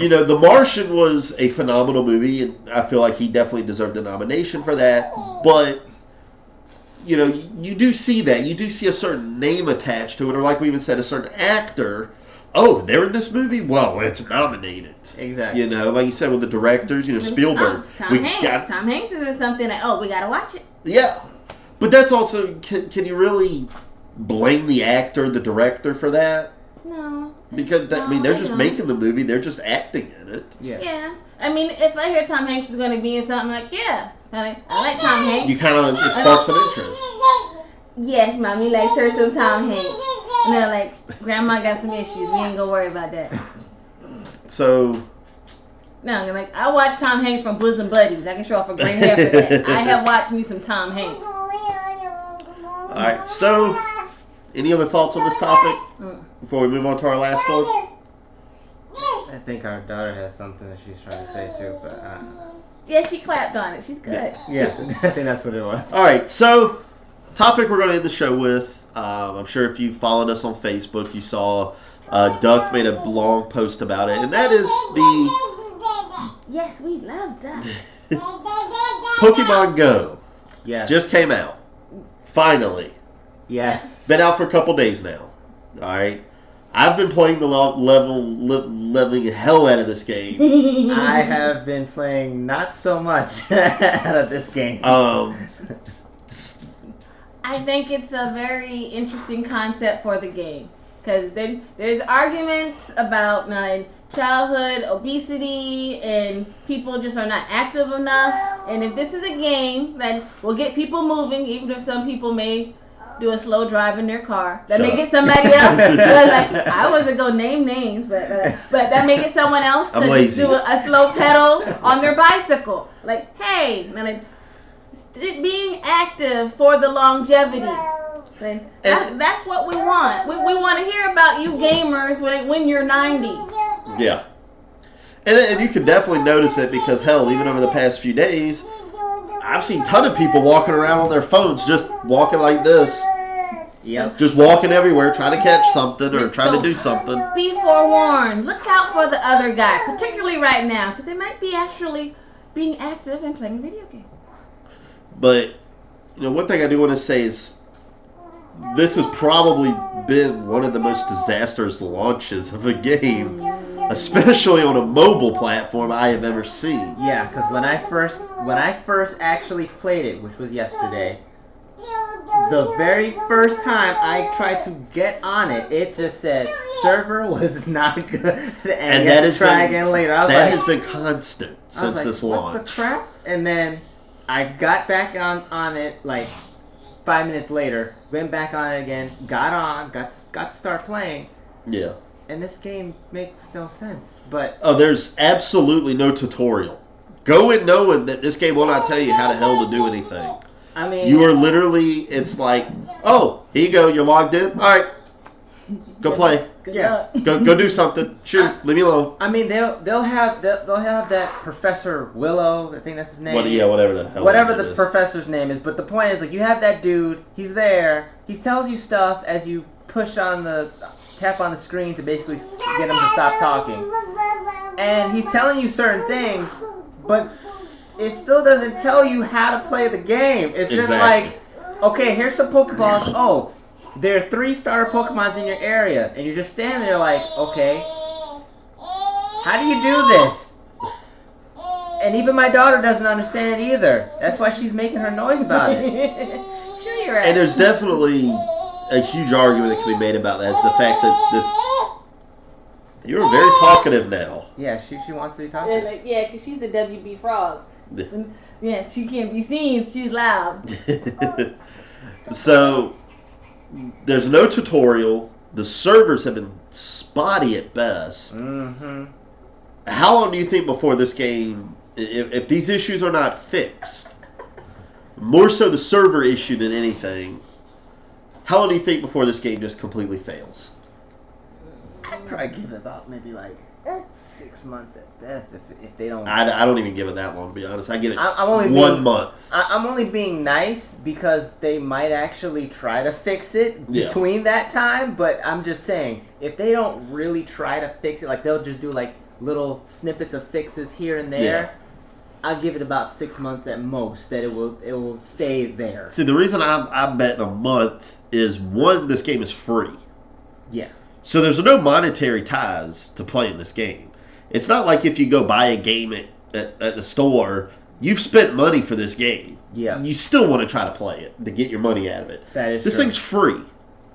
You know, The Martian was a phenomenal movie, and I feel like he definitely deserved a nomination for that. But you know, you do see that. You do see a certain name attached to it, or like we even said, a certain actor. Oh, they're in this movie? Well, it's nominated. Exactly. You know, like you said with the directors, you know, Spielberg. Tom Hanks is in something like, oh, we gotta watch it. Yeah. But that's also, can you really blame the actor, the director for that? No. Because, they're just making the movie. They're just acting in it. Yeah. Yeah. I mean, if I hear Tom Hanks is going to be in something, like, yeah. I like Tom Hanks. You kind of, it sparks some interest. Yes, Mommy likes her some Tom Hanks. And they're like, Grandma got some issues. We ain't gonna worry about that. So. No, like, I watch Tom Hanks from Bosom Buddies. I can show off a great hair for that. I have watched me some Tom Hanks. Alright, so, any other thoughts on this topic before we move on to our last one? I think our daughter has something that she's trying to say too, but yeah, she clapped on it. She's good. yeah, I think that's what it was. Alright, so, topic we're going to end the show with. I'm sure if you followed us on Facebook, you saw Duck made a long post about it, and that is the Yes, we love Duck. Pokemon Go. Yes. Just came out. Finally. Yes. Been out for a couple days now. Alright. I've been playing the leveling hell out of this game. I have been playing not so much out of this game. I think it's a very interesting concept for the game. Because there's arguments about childhood obesity and people just are not active enough. And if this is a game that will get people moving, even if some people may do a slow drive in their car, that may get somebody else. Like, I wasn't going to name names, but that may get someone else to do a slow pedal on their bicycle. Like, hey, being active for the longevity. That's what we want. We want to hear about you gamers when you're 90. Yeah. And you can definitely notice it because, hell, even over the past few days, I've seen a ton of people walking around on their phones, just walking like this. Yep. Just walking everywhere, trying to catch something or trying to do something. Be forewarned. Look out for the other guy, particularly right now, because they might be actually being active and playing video games. But, one thing I do want to say is this has probably been one of the most disastrous launches of a game, especially on a mobile platform, I have ever seen. Yeah, because when I first actually played it, which was yesterday, the very first time I tried to get on it, it just said server was not good, and that has try again later. That has been constant since this launch. What the crap? And then I got back on it like 5 minutes later, went back on it again, got to start playing. Yeah. And this game makes no sense. But there's absolutely no tutorial. Go in knowing that this game will not tell you how the hell to do anything. I mean, you are literally, it's like, oh, here you go, you're logged in. All right, Go play. Good Yeah. luck. Go do something. Shoot. Leave me alone. I mean, they'll have that Professor Willow. I think that's his name. Whatever the hell. Whatever his name the is. professor's name is. But the point is, like, you have that dude. He's there. He tells you stuff as you tap on the screen to basically get him to stop talking. And he's telling you certain things, but it still doesn't tell you how to play the game. It's just Exactly. like, okay, here's some Pokeballs. Oh, there are 3 starter Pokemons in your area, and you're just standing there like, okay, how do you do this? And even my daughter doesn't understand it either. That's why she's making her noise about it. Sure, you're right. And there's definitely a huge argument that can be made about that. It's the fact that this. You're very talkative now. Yeah, she wants to be talking. Yeah, because she's the WB frog. Yeah, she can't be seen. She's loud. So there's no tutorial. The servers have been spotty at best. Mm-hmm. How long do you think before this game, if these issues are not fixed, more so the server issue than anything, how long do you think before this game just completely fails? I'd probably give it about maybe like 6 months at best if they don't. I don't even give it that long, to be honest. I give it I'm only 1 month. I'm only being nice because they might actually try to fix it Yeah. between that time. But I'm just saying, if they don't really try to fix it, like they'll just do like little snippets of fixes here and there. Yeah. I'll give it about 6 months at most that it will stay there. See, the reason I'm betting a month is, one, this game is free. Yeah. So there's no monetary ties to playing this game. It's not like if you go buy a game at the store, you've spent money for this game. Yeah. You still want to try to play it to get your money out of it. That is This true. thing's free.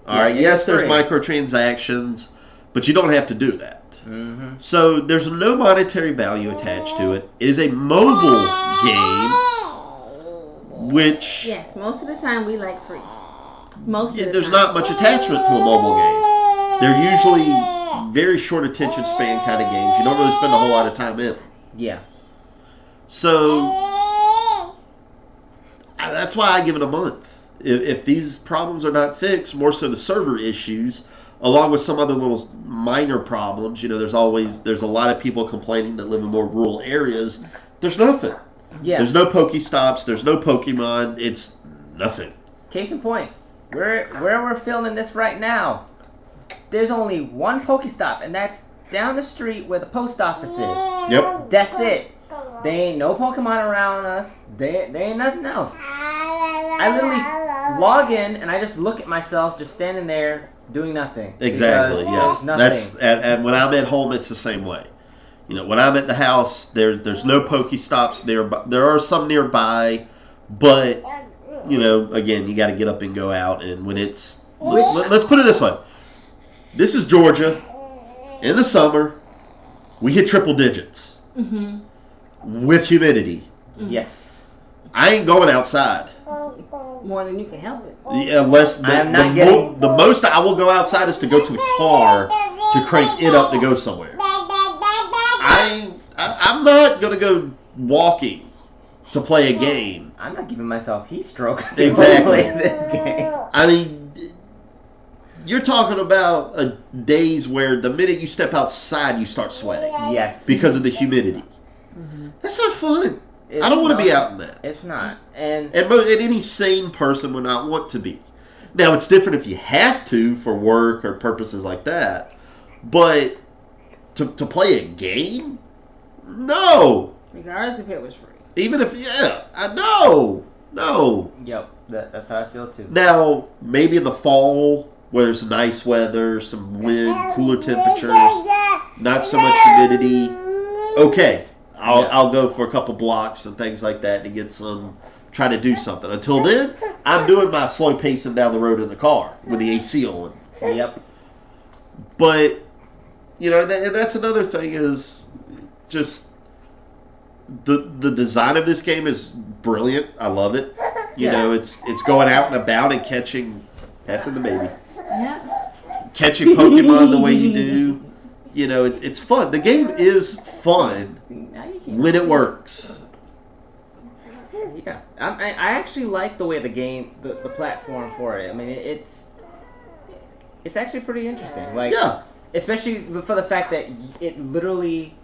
All Yeah, right. it Yes, is there's free. microtransactions, but you don't have to do that. Mm-hmm. So there's no monetary value attached to it. It is a mobile game, which Yes, most of the time we like free. Most of the there's time. not much attachment to a mobile game. They're usually very short attention span kind of games. You don't really spend a whole lot of time in. Yeah. So that's why I give it a month. If these problems are not fixed, more so the server issues, along with some other little minor problems, there's a lot of people complaining that live in more rural areas. There's nothing. Yeah. There's no Pokestops. There's no Pokemon. It's nothing. Case in point, where we're filming this right now, there's only one Pokestop, and that's down the street where the post office is. Yep. That's it. There ain't no Pokemon around us. There ain't nothing else. I literally log in and I just look at myself just standing there doing nothing. Exactly. Because Yeah. there's nothing. That's and when I'm at home, it's the same way. When I'm at the house, there's no Pokestops nearby. There are some nearby, but again, you got to get up and go out. And when it's let's put it this way, this is Georgia. In the summer, we hit triple digits with humidity. Yes. I ain't going outside. More than you can help it. Unless the most I will go outside is to go to the car to crank it up to go somewhere. I'm not gonna go walking to play a game. I'm not giving myself heat stroke to Exactly. play this game. I mean, you're talking about days where the minute you step outside, you start sweating Yes. because of the humidity. That's not fun. I don't want to be out in that. It's not. And And any sane person would not want to be. Now, it's different if you have to for work or purposes like that. But to play a game? No. Regardless if it was free. Even if, no. yep, that's how I feel too. Now, maybe in the fall, where there's nice weather, some wind, cooler temperatures, not so much humidity. Okay, I'll go for a couple blocks and things like that to get some, try to do something. Until then, I'm doing my slow pacing down the road in the car with the AC on. Yep. But, that's another thing is just the design of this game is brilliant. I love it. It's going out and about and passing the baby. Yeah. Catching Pokemon the way you do. It's fun. The game is fun Now you can't. when it works. Yeah. I actually like the way the game, the platform for it. I mean, it's actually pretty interesting. Like, Yeah. especially for the fact that it literally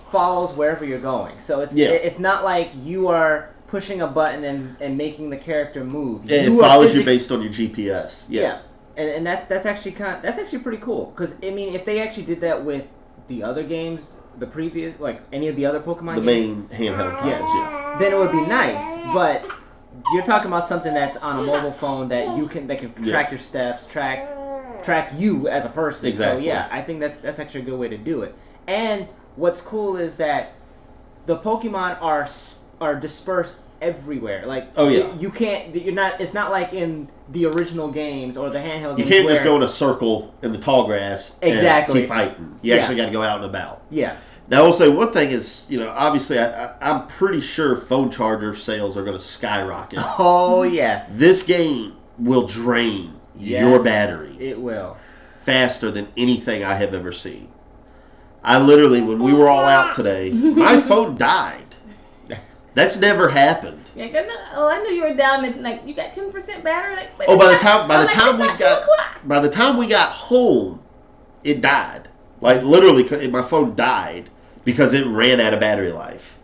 follows wherever you're going. So it's not like you are pushing a button and making the character move. It follows you based on your GPS. Yeah. And that's actually pretty cool. Because I mean, if they actually did that with the other games, the previous, like any of the other Pokemon the games, main handheld games, yeah, then it would be nice. But you're talking about something that's on a mobile phone that can track your steps, track you as a person. Exactly. So yeah, I think that's actually a good way to do it. And what's cool is that the Pokemon are dispersed everywhere. Like, oh yeah, you can't. You're not. It's not like in the original games or the handheld games. You can't just go in a circle in the tall grass and keep fighting. You actually got to go out and about. Yeah. Now, I will say one thing is, obviously, I'm pretty sure phone charger sales are going to skyrocket. Oh, yes. This game will drain your battery. It will. Faster than anything I have ever seen. I literally, when we were all out today, my phone died. That's never happened. Yeah, I knew you were down at, like, you got 10% battery. Like, by the time we got home, it died. Like, literally, my phone died because it ran out of battery life.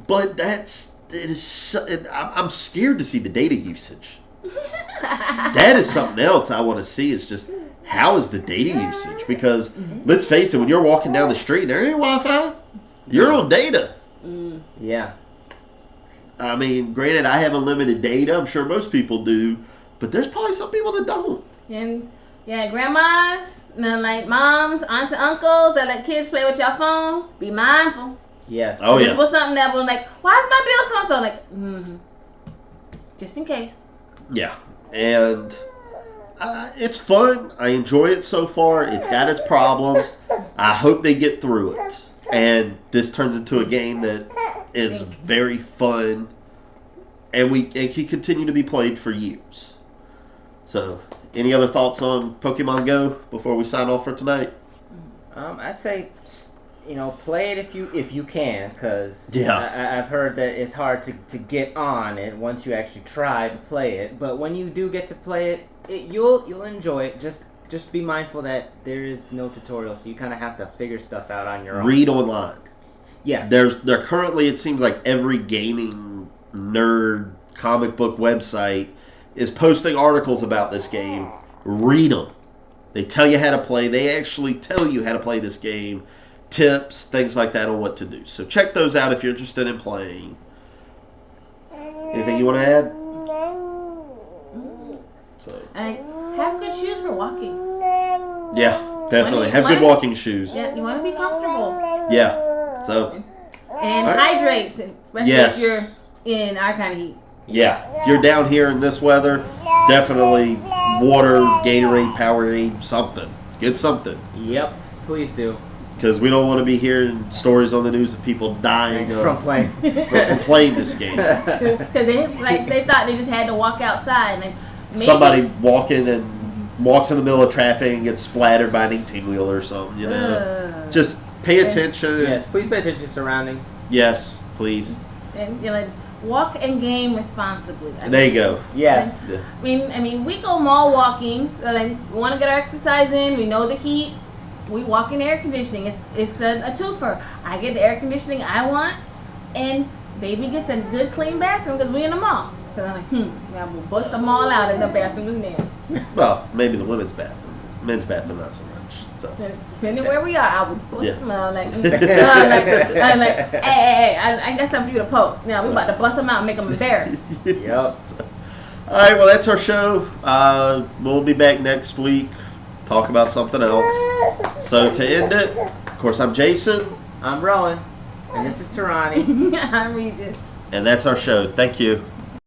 But I'm scared to see the data usage. That is something else I want to see, is just how is the data usage? Because let's face it, when you're walking down the street, there ain't Wi-Fi. You're on data. Yeah. I mean, granted, I have unlimited data. I'm sure most people do, but there's probably some people that don't. And yeah, grandmas, like moms, aunts and uncles that let kids play with your phone. Be mindful. Yes. Oh, this was something that was like, why is my bill so and so? Like, just in case. Yeah, and it's fun. I enjoy it so far. It's got its problems. I hope they get through it, and this turns into a game that is very fun, and it can continue to be played for years. So, any other thoughts on Pokemon Go before we sign off for tonight? I'd say, play it if you can, because I've heard that it's hard to get on it once you actually try to play it. But when you do get to play it, you'll enjoy it. Just be mindful that there is no tutorial, so you kind of have to figure stuff out on your own. Read online. Yeah. There currently, it seems like every gaming nerd comic book website is posting articles about this game. Read them. They tell you how to play. They actually tell you how to play this game. Tips, things like that on what to do. So check those out if you're interested in playing. Anything you want to add? So. Have good shoes for walking. Yeah, definitely. Have good walking shoes. Yeah, you want to be comfortable. Yeah. So. And hydrate, especially if you're in our kind of heat. Yeah, if you're down here in this weather, definitely water, Gatorade, Powerade, something. Get something. Yep, please do. Because we don't want to be hearing stories on the news of people dying from playing this game. Because they thought they just had to walk outside. And somebody walks in the middle of traffic and gets splattered by an 18-wheeler or something. Just pay attention. Yes, please pay attention to your surroundings. Yes, please. And walk and game responsibly. There you go. Yes. I mean, we go mall walking. We want to get our exercise in. We know the heat. We walk in air conditioning. It's a twofer. I get the air conditioning I want, and baby gets a good clean bathroom because we in the mall. Because I'm like, we'll bust them all out in the bathroom is there. Well, maybe the women's bathroom. Men's bathroom, not so much. So. Depending where we are, I would bust them out. I'm like, hey, I got something for you to post. Now we about to bust them out and make them embarrassed. Yep. So, all right, well, that's our show. We'll be back next week. Talk about something else. So to end it, of course, I'm Jason. I'm Rowan. And this is Tarani. I'm Regis. And that's our show. Thank you.